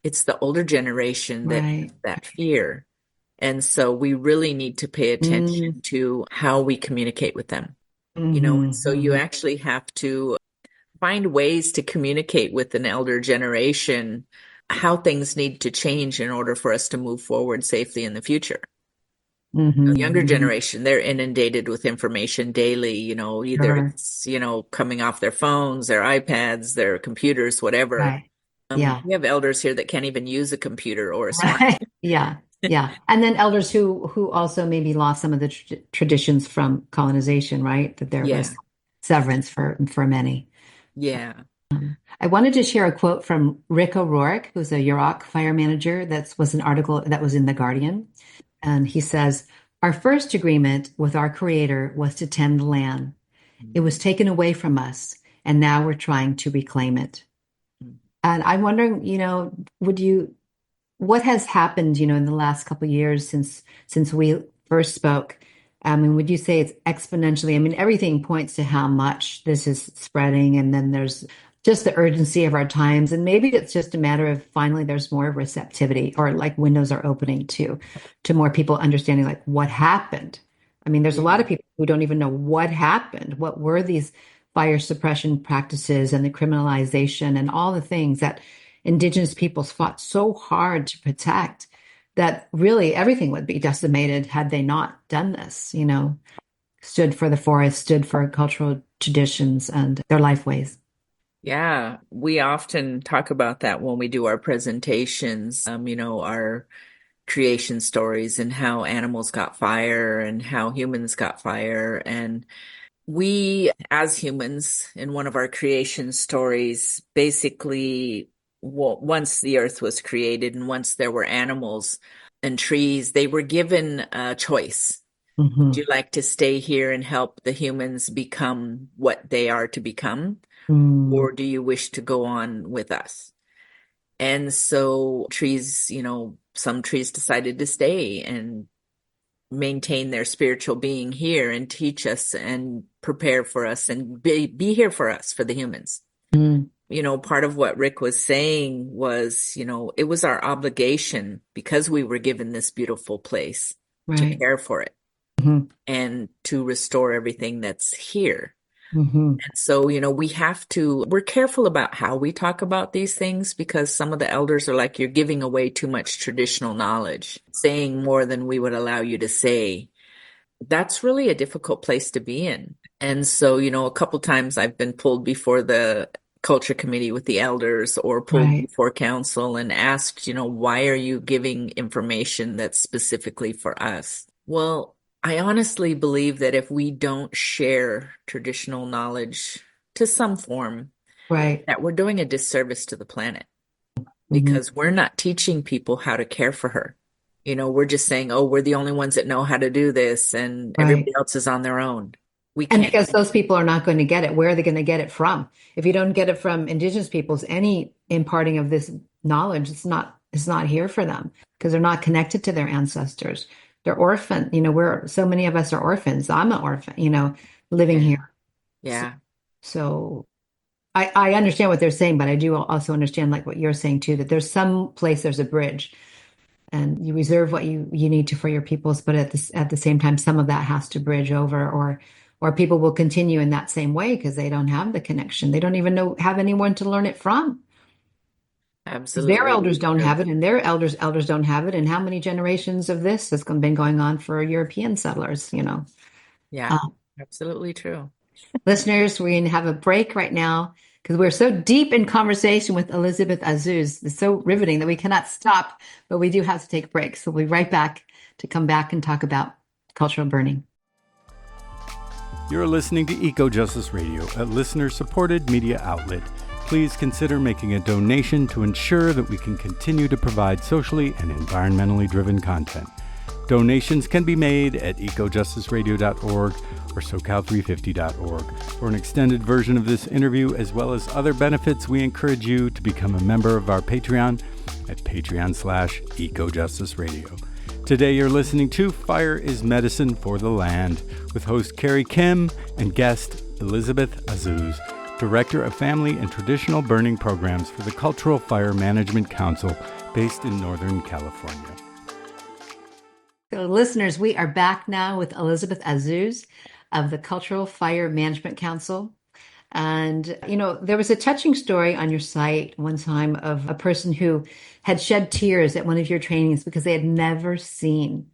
It's the older generation that has Right. that fear. And so we really need to pay Mm-hmm. attention to how we communicate with them. And so you Hmm. actually have to find ways to communicate with an elder generation how things need to change in order for us to move forward safely in the future. The younger Hmm. generation, they're inundated with information daily, either Sure. it's, coming off their phones, their iPads, their computers, whatever. Right. Yeah. We have elders here that can't even use a computer or a smartphone. Right. Yeah. Yeah. And then elders who also maybe lost some of the traditions from colonization, right? That there Yeah. was severance for many. Yeah. I wanted to share a quote from Rick O'Rourke, who's a Yurok fire manager. That was an article that was in The Guardian. And he says, "Our first agreement with our creator was to tend the land. It was taken away from us, and now we're trying to reclaim it." And I'm wondering, would you what has happened, in the last couple of years since we first spoke? I mean, would you say it's exponentially? I mean, everything points to how much this is spreading, and then there's just the urgency of our times, and maybe it's just a matter of finally there's more receptivity, or like windows are opening to more people understanding like what happened. I mean, there's a lot Yeah. of people who don't even know what happened. What were these fire suppression practices and the criminalization and all the things that Indigenous peoples fought so hard to protect that really everything would be decimated had they not done this, stood for the forest, stood for cultural traditions and their life ways. Yeah. We often talk about that when we do our presentations, our creation stories and how animals got fire and how humans got fire. And we, as humans, in one of our creation stories, basically, once the earth was created and once there were animals and trees, they were given a choice. Would Hmm. you like to stay here and help the humans become what they are to become? Mm. Or do you wish to go on with us? And so trees, some trees decided to stay and maintain their spiritual being here and teach us and prepare for us and be here for us, for the humans. Mm. Part of what Rick was saying was, it was our obligation because we were given this beautiful place to Right. care for it Mm-hmm. and to restore everything that's here. Mm-hmm. And so, we're careful about how we talk about these things because some of the elders are like, you're giving away too much traditional knowledge, saying more than we would allow you to say. That's really a difficult place to be in. And so, a couple times I've been pulled before the culture committee with the elders or pulled Right. before council and asked, why are you giving information that's specifically for us? Well, I honestly believe that if we don't share traditional knowledge to some form, Right. that we're doing a disservice to the planet Mm-hmm. because we're not teaching people how to care for her. We're just saying, oh, we're the only ones that know how to do this and everybody Right. else is on their own. We And can't. because those people are not going to get it, where are they going to get it from? If you don't get it from Indigenous peoples, any imparting of this knowledge, it's not here for them because they're not connected to their ancestors. They're orphan. So many of us are orphans. I'm an orphan, living Yeah. here. Yeah. So I understand what they're saying, but I do also understand like what you're saying too, that there's some place there's a bridge and you reserve what you need to for your peoples, but at the same time, some of that has to bridge over or people will continue in that same way because they don't have the connection. They don't even have anyone to learn it from. Because their Absolutely. elders don't have it and their elders don't have it. And how many generations of this has been going on for European settlers, Yeah, Uh, absolutely true. Listeners, we're going to have a break right now because we're so deep in conversation with Elizabeth Azuz. It's so riveting that we cannot stop, but we do have to take a break. So we'll be right back to come back and talk about cultural burning. You're listening to Eco Justice Radio, a listener-supported media outlet. Please consider making a donation to ensure that we can continue to provide socially and environmentally driven content. Donations can be made at ecojusticeradio.org or socal350.org. For an extended version of this interview, as well as other benefits, we encourage you to become a member of our Patreon at patreon.com/ecojusticeradio. Today you're listening to Fire is Medicine for the Land with host Carrie Kim and guest Elizabeth Azuz, Director of Family and Traditional Burning Programs for the Cultural Fire Management Council based in Northern California. So listeners, we are back now with Elizabeth Azuz of the Cultural Fire Management Council. And, there was a touching story on your site one time of a person who had shed tears at one of your trainings because they had never seen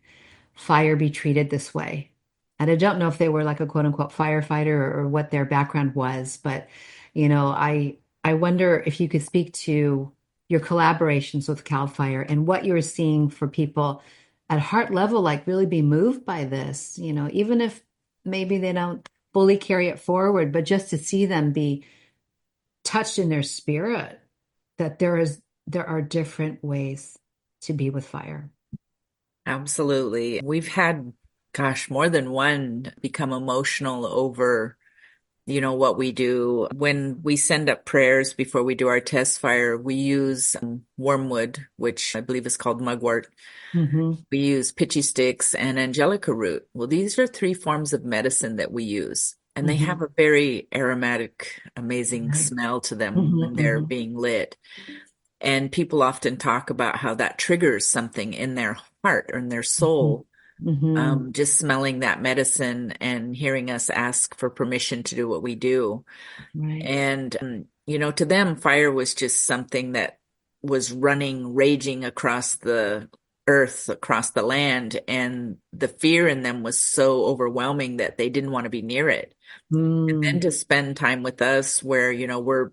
fire be treated this way. And I don't know if they were like a quote unquote firefighter or what their background was, but, I wonder if you could speak to your collaborations with CAL FIRE and what you were seeing for people at heart level, like really be moved by this, even if maybe they don't fully carry it forward, but just to see them be touched in their spirit that there are different ways to be with fire. Absolutely. We've had, more than one become emotional over, what we do. When we send up prayers before we do our test fire, we use wormwood, which I believe is called mugwort. Mm-hmm. We use pitchy sticks and angelica root. Well, these are three forms of medicine that we use, and they have a very aromatic, amazing smell to them when they're being lit. And people often talk about how that triggers something in their heart or in their soul. Just smelling that medicine and hearing us ask for permission to do what we do. Right. And, to them, fire was just something that was raging across the earth, across the land. And the fear in them was so overwhelming that they didn't want to be near it. And then to spend time with us where, we're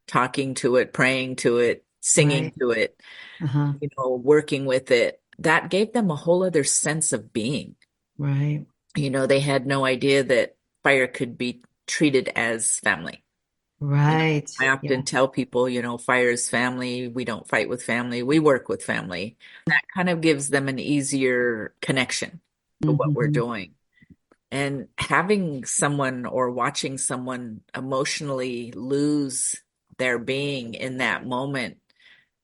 talking to it, praying to it, singing Right. to it, Uh-huh. working with it, that gave them a whole other sense of being. Right. They had no idea that fire could be treated as family. Right. I often tell people, fire is family. We don't fight with family. We work with family. That kind of gives them an easier connection to what we're doing. And having someone or watching someone emotionally lose their being in that moment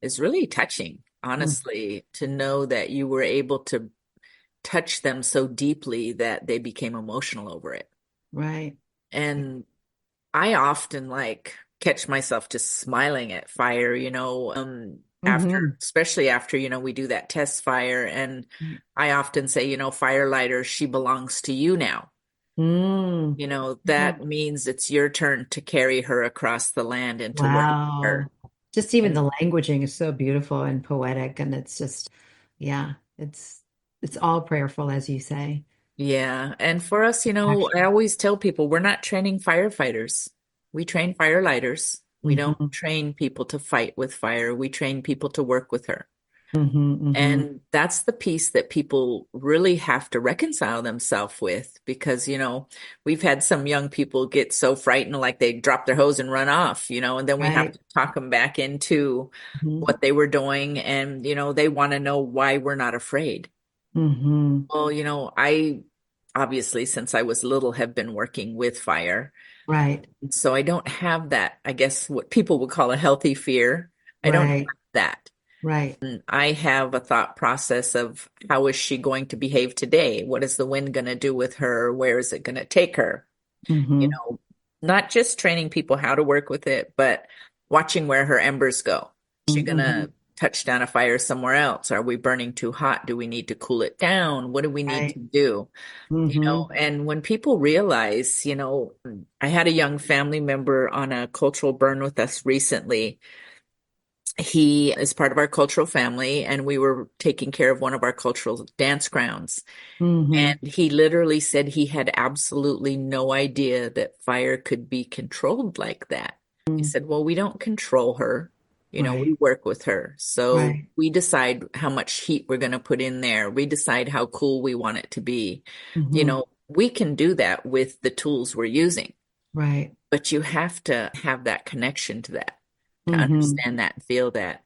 is really touching, Mm. honestly, to know that you were able to touch them so deeply that they became emotional over it. Right. And I often like catch myself just smiling at fire, after, Hmm. especially after, we do that test fire. And I often say, firelighter, she belongs to you now. Mm. That means it's your turn to carry her across the land and to work with Wow. her. Just even And the languaging is so beautiful and poetic, and it's just, yeah, it's all prayerful, as you say. yeah, and for us, I Action. always tell people we're not training firefighters. We train firelighters. We don't Hmm. train people to fight with fire. We train people to work with her. Hmm. Hmm. And that's the piece that people really have to reconcile themselves with because, we've had some young people get so frightened like they drop their hose and run off, and then we have Right. to talk them back into Hmm. what they were doing. And, they want to know why we're not afraid. Hmm. Well, I obviously, since I was little, have been working with fire. Right. So I don't have that, I guess, what people would call a healthy fear. I don't have Right. that. Right. I have a thought process of how is she going to behave today? What is the wind going to do with her? Where is it going to take her? You Hmm. know, not just training people how to work with it, but watching where her embers go. Is she going Hmm. to touch down a fire somewhere else? Are we burning too hot? Do we need to cool it down? What do we need to Right. do? Hmm. And when people realize, I had a young family member on a cultural burn with us recently. He is part of our cultural family, and we were taking care of one of our cultural dance grounds. Hmm. And he literally said he had absolutely no idea that fire could be controlled like that. He said, well, we don't control her. We Right. work with her. So Right. we decide how much heat we're going to put in there. We decide how cool we want it to be. Hmm. We can do that with the tools we're using, Right. but you have to have that connection to that, to Hmm. understand that and feel that.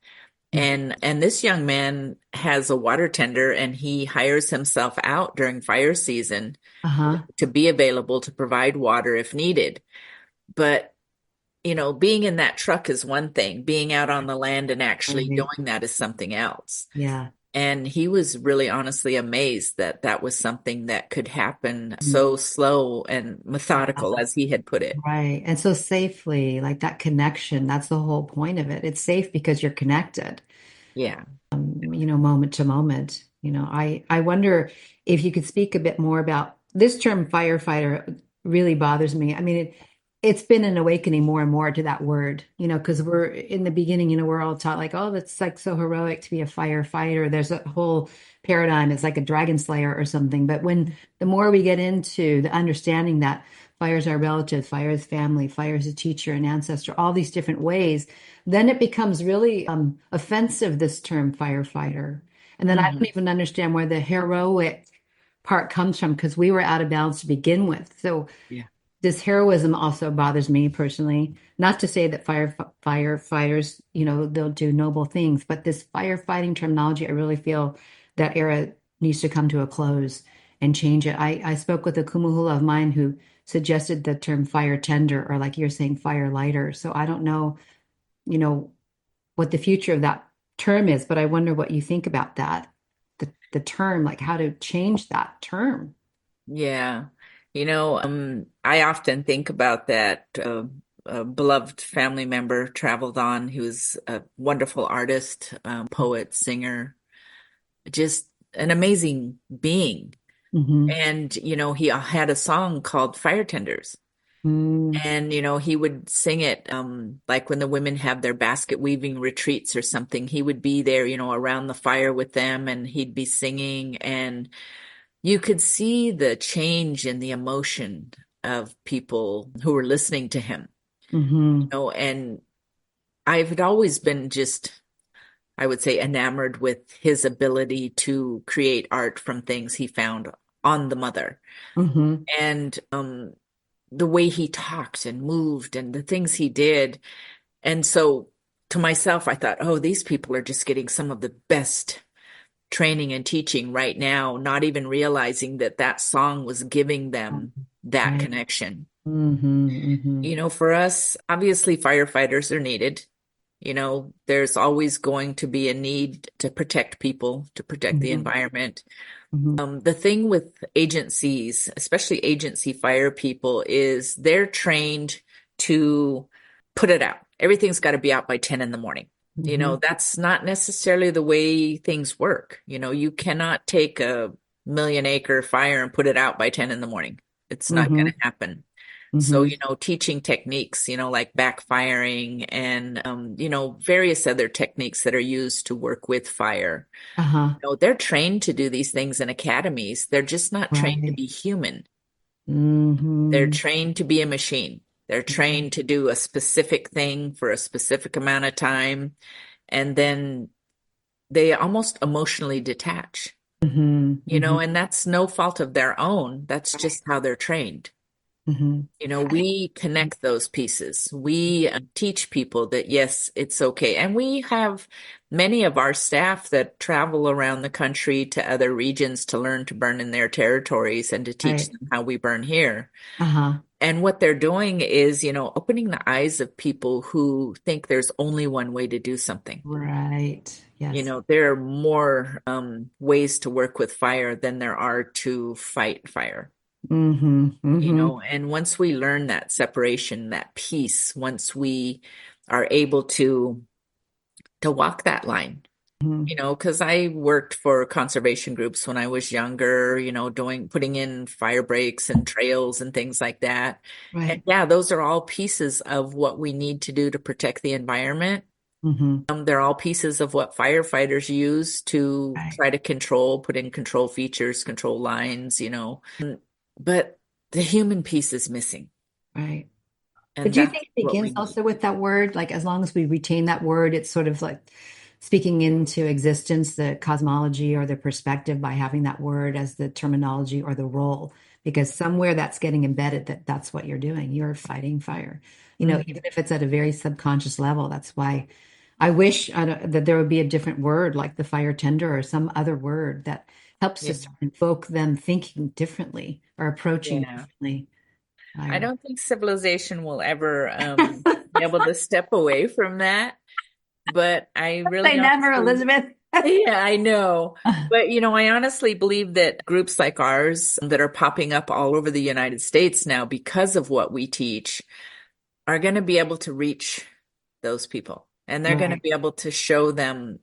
And this young man has a water tender and he hires himself out during fire season Uh-huh. to be available to provide water if needed. But, being in that truck is one thing. Being out on the land and actually Right. doing that is something else. Yeah. And he was really honestly amazed that that was something that could happen so slow and methodical, as he had put it. Right. And so safely, like that connection, that's the whole point of it. It's safe because you're connected, Yeah. moment to moment. I wonder if you could speak a bit more about this term firefighter really bothers me. I mean, it's been an awakening more and more to that word, because we're in the beginning, we're all taught like, oh, that's like so heroic to be a firefighter. There's a whole paradigm. It's like a dragon slayer or something. But when the more we get into the understanding that fire is our relative, fire is family, fire is a teacher, an ancestor, all these different ways, then it becomes really offensive, this term firefighter. And then I Hmm. don't even understand where the heroic part comes from because we were out of balance to begin with. So Yeah. this heroism also bothers me personally. Not to say that firefighters, they'll do noble things, but this firefighting terminology, I really feel that era needs to come to a close and change it. I spoke with a kumuhula of mine who suggested the term fire tender, or like you're saying, fire lighter. So I don't know, you know, what the future of that term is, but I wonder what you think about that. The term, like how to change that term. Yeah. I often think about that. A beloved family member traveled on. He was a wonderful artist, poet, singer, just an amazing being. Hmm. And, he had a song called Fire Tenders. Mm. And, he would sing it like when the women have their basket weaving retreats or something. He would be there, around the fire with them and he'd be singing. And you could see the change in the emotion of people who were listening to him, Hmm. and I've always been just, I would say, enamored with his ability to create art from things he found on the mother. Hmm. And the way he talked and moved and the things he did. And so to myself, I thought, oh, these people are just getting some of the best training and teaching right now, not even realizing that that song was giving them that Right. connection. Hmm. Hmm. For us, obviously, firefighters are needed. There's always going to be a need to protect people, to protect the environment. The thing with agencies, especially agency fire people, is they're trained to put it out. Everything's got to be out by 10 in the morning. That's not necessarily the way things work. You cannot take a 1,000,000-acre fire and put it out by 10 in the morning. It's not going to happen. So, teaching techniques, like backfiring and, various other techniques that are used to work with fire. They're trained to do these things in academies. They're just not trained to be human. They're trained to be a machine. They're trained to do a specific thing for a specific amount of time. And then they almost emotionally detach, and that's no fault of their own. That's just how they're trained. We connect those pieces. We teach people that, yes, it's okay. And we have many of our staff that travel around the country to other regions to learn to burn in their territories and to teach them how we burn here. And what they're doing is, opening the eyes of people who think there's only one way to do something. Right. Yes. There are more ways to work with fire than there are to fight fire. And once we learn that separation, that peace, once we are able to walk that line, because I worked for conservation groups when I was younger, putting in fire breaks and trails and things like that. Right. And yeah, those are all pieces of what we need to do to protect the environment. They're all pieces of what firefighters use to try to put in control features, control lines, but the human piece is missing. Right. And but do you think it begins also with that word? Like, as long as we retain that word, it's sort of like speaking into existence, the cosmology or the perspective by having that word as the terminology or the role, because somewhere that's getting embedded that's what you're doing. You're fighting fire, even if it's at a very subconscious level. That's why I wish that there would be a different word like the fire tender or some other word that helps to sort of invoke them thinking differently or approaching differently. I don't think civilization will ever be able to step away from that. But I really never, Elizabeth. Yeah, I know. But, I honestly believe that groups like ours that are popping up all over the United States now because of what we teach are going to be able to reach those people. And they're going to be able to show them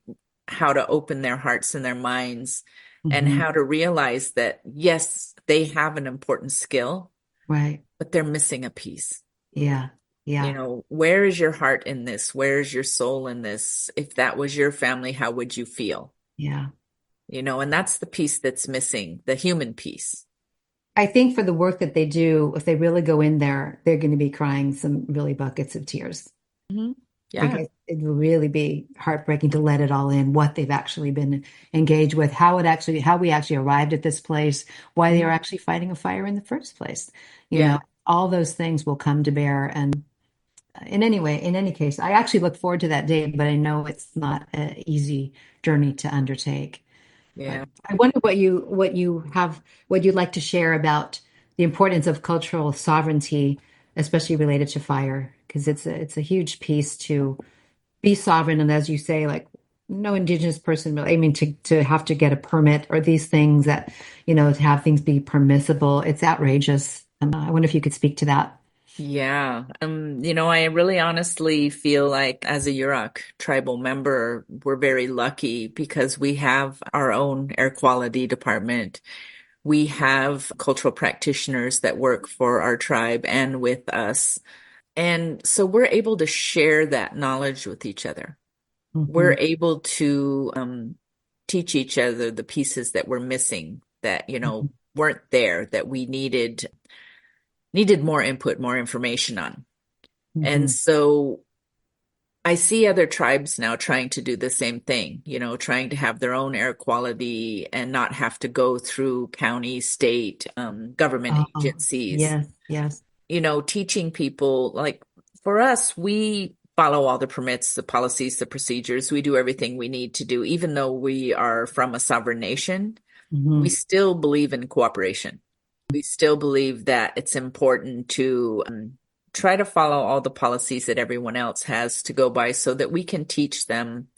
how to open their hearts and their minds and how to realize that, yes, they have an important skill, but they're missing a piece. Yeah. Where is your heart in this? Where is your soul in this? If that was your family, how would you feel? Yeah. And that's the piece that's missing, the human piece. I think for the work that they do, if they really go in there, they're going to be crying some really buckets of tears. Yeah. Because it will really be heartbreaking to let it all in, what they've actually been engaged with, how we actually arrived at this place, why they are actually fighting a fire in the first place. You know, all those things will come to bear. And in any case, I actually look forward to that day, but I know it's not an easy journey to undertake. Yeah. I wonder what you'd like to share about the importance of cultural sovereignty, especially related to fire, because it's a huge piece to be sovereign. And as you say, like no Indigenous person really, I mean, to have to get a permit or these things that, to have things be permissible, it's outrageous. And I wonder if you could speak to that. Yeah. I really honestly feel like as a Yurok tribal member, we're very lucky because we have our own air quality department. We have cultural practitioners that work for our tribe and with us. And so we're able to share that knowledge with each other. We're able to teach each other the pieces that we're missing that, weren't there, that we needed more input, more information on. And so I see other tribes now trying to do the same thing, trying to have their own air quality and not have to go through county, state, government agencies. Yes. Teaching people, like for us, we follow all the permits, the policies, the procedures. We do everything we need to do. Even though we are from a sovereign nation, we still believe in cooperation. We still believe that it's important to try to follow all the policies that everyone else has to go by so that we can teach them,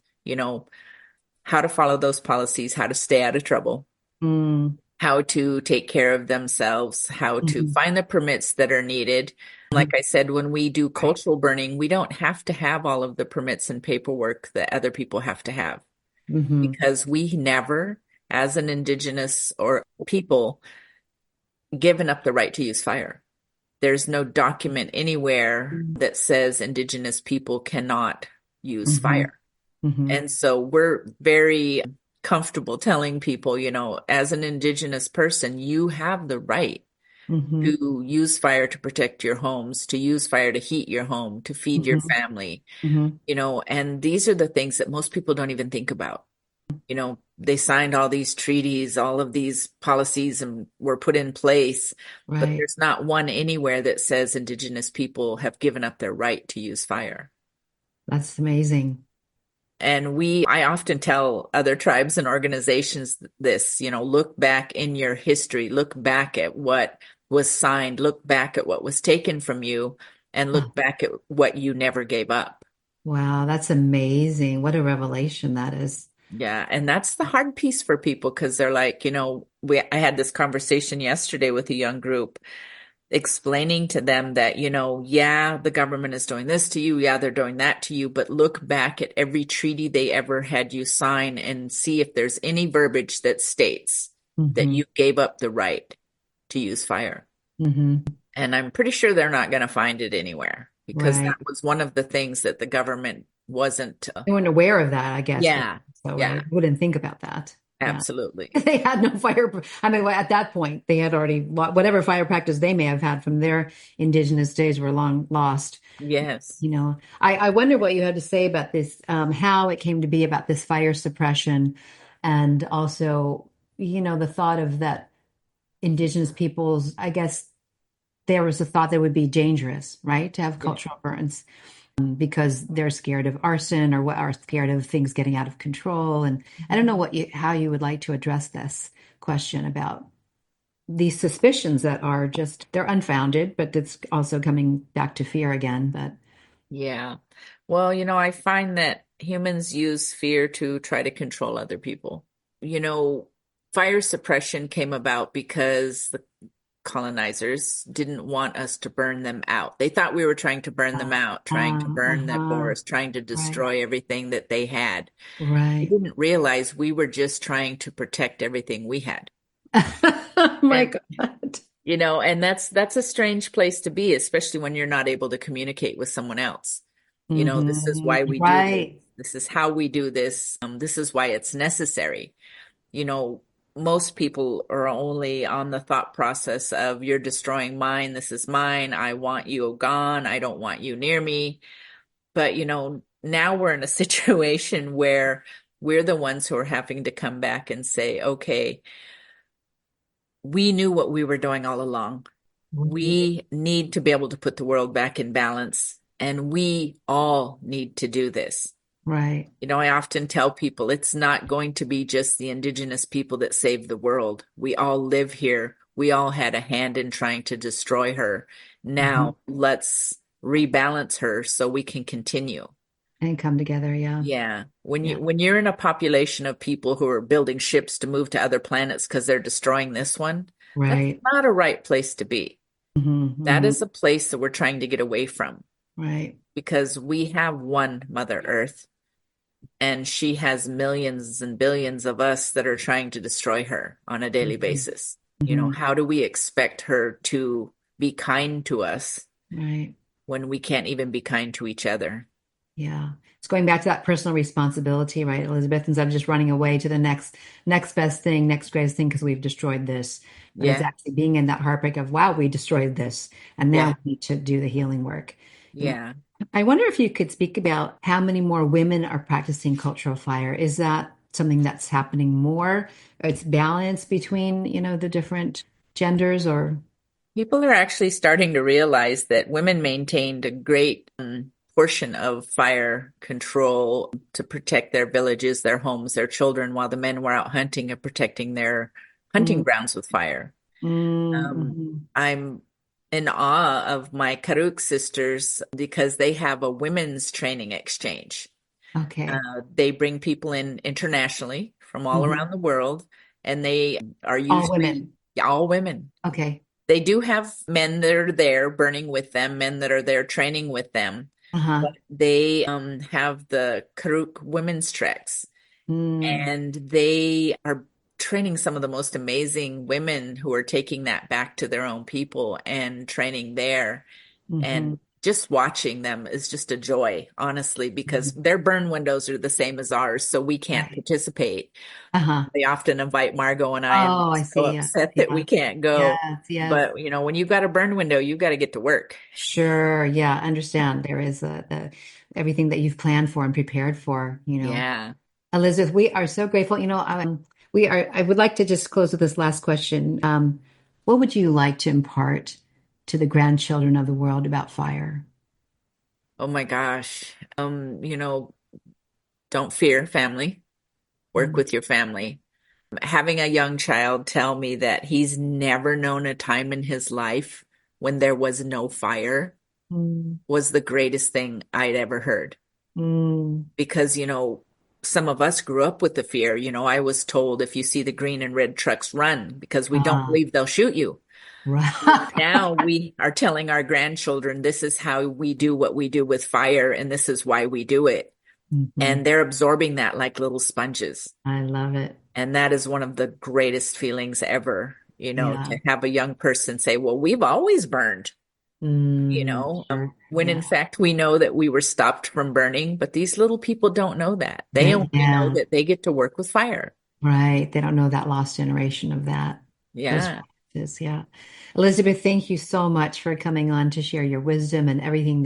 how to follow those policies, how to stay out of trouble, how to take care of themselves, how to find the permits that are needed. Like I said, when we do cultural burning, we don't have to have all of the permits and paperwork that other people have to have because we never, as an Indigenous or people, given up the right to use fire. There's no document anywhere that says Indigenous people cannot use fire. And so we're very comfortable telling people, as an Indigenous person, you have the right to use fire to protect your homes, to use fire to heat your home, to feed your family, and these are the things that most people don't even think about. They signed all these treaties, all of these policies and were put in place, but there's not one anywhere that says Indigenous people have given up their right to use fire. That's amazing. And I often tell other tribes and organizations this, look back in your history, look back at what was signed, look back at what was taken from you, and look back at what you never gave up. Wow, that's amazing. What a revelation that is. Yeah, and that's the hard piece for people because they're like, I had this conversation yesterday with a young group explaining to them that, yeah, the government is doing this to you. Yeah, they're doing that to you. But look back at every treaty they ever had you sign and see if there's any verbiage that states that you gave up the right to use fire. And I'm pretty sure they're not going to find it anywhere because that was one of the things that the government wasn't. They weren't aware of that, I guess. Yeah. So I wouldn't think about that. Absolutely. Yeah. They had no fire. I mean, at that point, they had already, whatever fire practice they may have had from their Indigenous days were long lost. Yes. I wonder what you had to say about this, how it came to be about this fire suppression. And also, the thought of that Indigenous peoples, I guess there was a thought that it would be dangerous, right, to have cultural burns. Because they're scared of arson or are scared of things getting out of control. And I don't know how you would like to address this question about these suspicions that are they're unfounded, but it's also coming back to fear again. But yeah, well, I find that humans use fear to try to control other people. Fire suppression came about because the colonizers didn't want us to burn them out. They thought we were trying to burn them out, trying to burn the forest, trying to destroy everything that they had. They didn't realize we were just trying to protect everything we had. Oh my God. And that's a strange place to be, especially when you're not able to communicate with someone else. This is why we do this. This is how we do this. This is why it's necessary. Most people are only on the thought process of you're destroying mine. This is mine. I want you gone. I don't want you near me. But, now we're in a situation where we're the ones who are having to come back and say, okay, we knew what we were doing all along. We need to be able to put the world back in balance, and we all need to do this. Right. I often tell people it's not going to be just the Indigenous people that save the world. We all live here. We all had a hand in trying to destroy her. Now let's rebalance her so we can continue. And come together, yeah. Yeah. When you're in a population of people who are building ships to move to other planets because they're destroying this one, that's not a right place to be. That is a place that we're trying to get away from. Right. Because we have one Mother Earth. And she has millions and billions of us that are trying to destroy her on a daily basis. How do we expect her to be kind to us when we can't even be kind to each other? Yeah. It's going back to that personal responsibility, right, Elizabeth? Instead of just running away to the next best thing, next greatest thing, because we've destroyed this. But it's actually being in that heartbreak of, wow, we destroyed this. And now we need to do the healing work. Yeah. I wonder if you could speak about how many more women are practicing cultural fire. Is that something that's happening more? It's balanced between, the different genders, or? People are actually starting to realize that women maintained a great portion of fire control to protect their villages, their homes, their children, while the men were out hunting and protecting their hunting grounds with fire. I'm in awe of my Karuk sisters because they have a women's training exchange. Okay. They bring people in internationally from all Mhm. around the world, and they are All usually women. all women. Okay. They do have men that are there burning with them, men that are there training with them, Uh-huh. but they have the Karuk women's treks, Mm. and they are training some of the most amazing women who are taking that back to their own people and training there. Mm-hmm. And just watching them is just a joy, honestly, because Mhm. their burn windows are the same as ours, so we can't Right. participate. Uh-huh. They often invite Margot and I, and Oh, I we're so see. Yeah. upset that we Yeah. can't go. Yes. Yes. But when you've got a burn window, you've got to get to work. Sure. Yeah. Understand. There is everything that you've planned for and prepared for, Yeah. Elizabeth, we are so grateful. I would like to just close with this last question. What would you like to impart to the grandchildren of the world about fire? Oh my gosh. Don't fear family. Work Mm, with your family. Having a young child tell me that he's never known a time in his life when there was no fire mm, was the greatest thing I'd ever heard. mm. Because, some of us grew up with the fear. I was told if you see the green and red trucks, run because we don't Ah, believe they'll shoot you. right. Now we are telling our grandchildren this is how we do what we do with fire, and this is why we do it. Mhm. And they're absorbing that like little sponges. I love it. And that is one of the greatest feelings ever, Yeah. to have a young person say, well, we've always burned, Sure. when in Yeah. fact we know that we were stopped from burning, but these little people don't know that. They only know Yeah. that they get to work with fire. Right. They don't know that lost generation of those Yeah, practices. Yeah. Elizabeth, thank you so much for coming on to share your wisdom and everything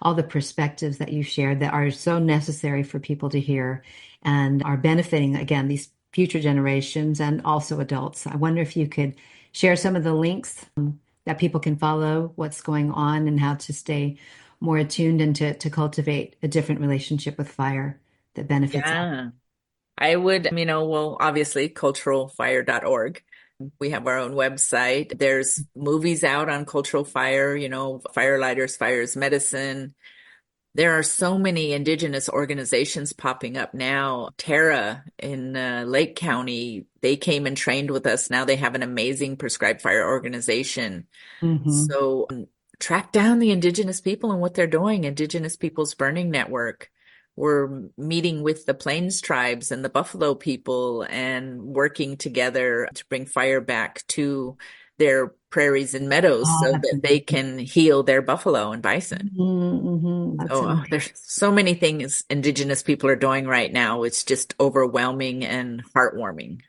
all the perspectives that you shared that are so necessary for people to hear and are benefiting, again, these future generations and also adults. I wonder if you could share some of the links that people can follow what's going on and how to stay more attuned and to cultivate a different relationship with fire that benefits all. yeah. I would, well, obviously culturalfire.org. We have our own website. There's movies out on cultural fire, Firelighters, Fire is Medicine. There are so many Indigenous organizations popping up now. Tara in Lake County, they came and trained with us. Now they have an amazing prescribed fire organization. Hmm. So track down the Indigenous people and what they're doing. Indigenous Peoples Burning Network. We're meeting with the Plains tribes and the Buffalo people and working together to bring fire back to their prairies and meadows Oh, so that's that they amazing. can heal their buffalo and bison. Mm-hmm. That's So amazing. there's so many things Indigenous people are doing right now. It's just overwhelming and heartwarming.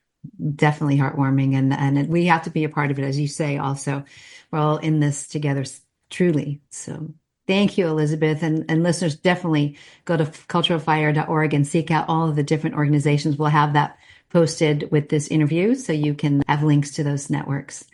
Definitely heartwarming, and we have to be a part of it, as you say. Also, we're all in this together, truly. So, thank you, Elizabeth, and listeners. Definitely go to culturalfire.org and seek out all of the different organizations. We'll have that posted with this interview, so you can have links to those networks.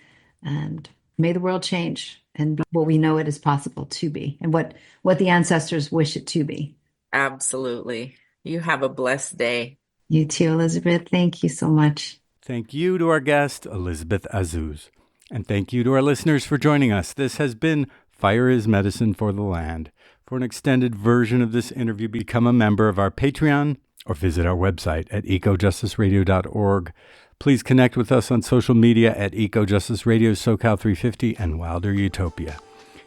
And may the world change and be what we know it is possible to be, and what the ancestors wish it to be. Absolutely. You have a blessed day. You too, Elizabeth. Thank you so much. Thank you to our guest, Elizabeth Azuz. And thank you to our listeners for joining us. This has been Fire is Medicine for the Land. For an extended version of this interview, become a member of our Patreon or visit our website at ecojusticeradio.org. Please connect with us on social media at Ecojustice Radio, SoCal350, and Wilder Utopia.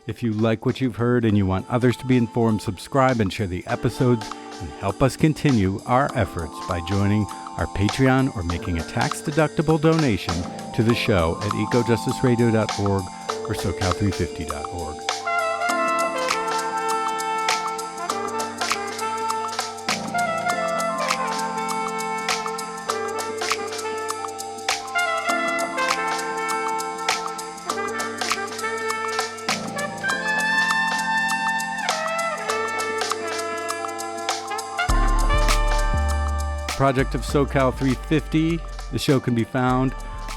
If you like what you've heard and you want others to be informed, subscribe and share the episodes and help us continue our efforts by joining our Patreon or making a tax-deductible donation to the show at ecojusticeradio.org or socal350.org. Project of SoCal 350. The show can be found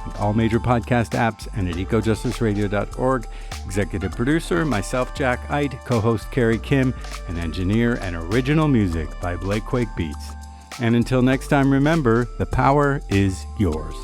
on all major podcast apps and at ecojusticeradio.org. Executive producer, myself, Jack Ide, co-host Carrie Kim, and engineer and original music by Blake Quake Beats. And until next time, remember, the power is yours.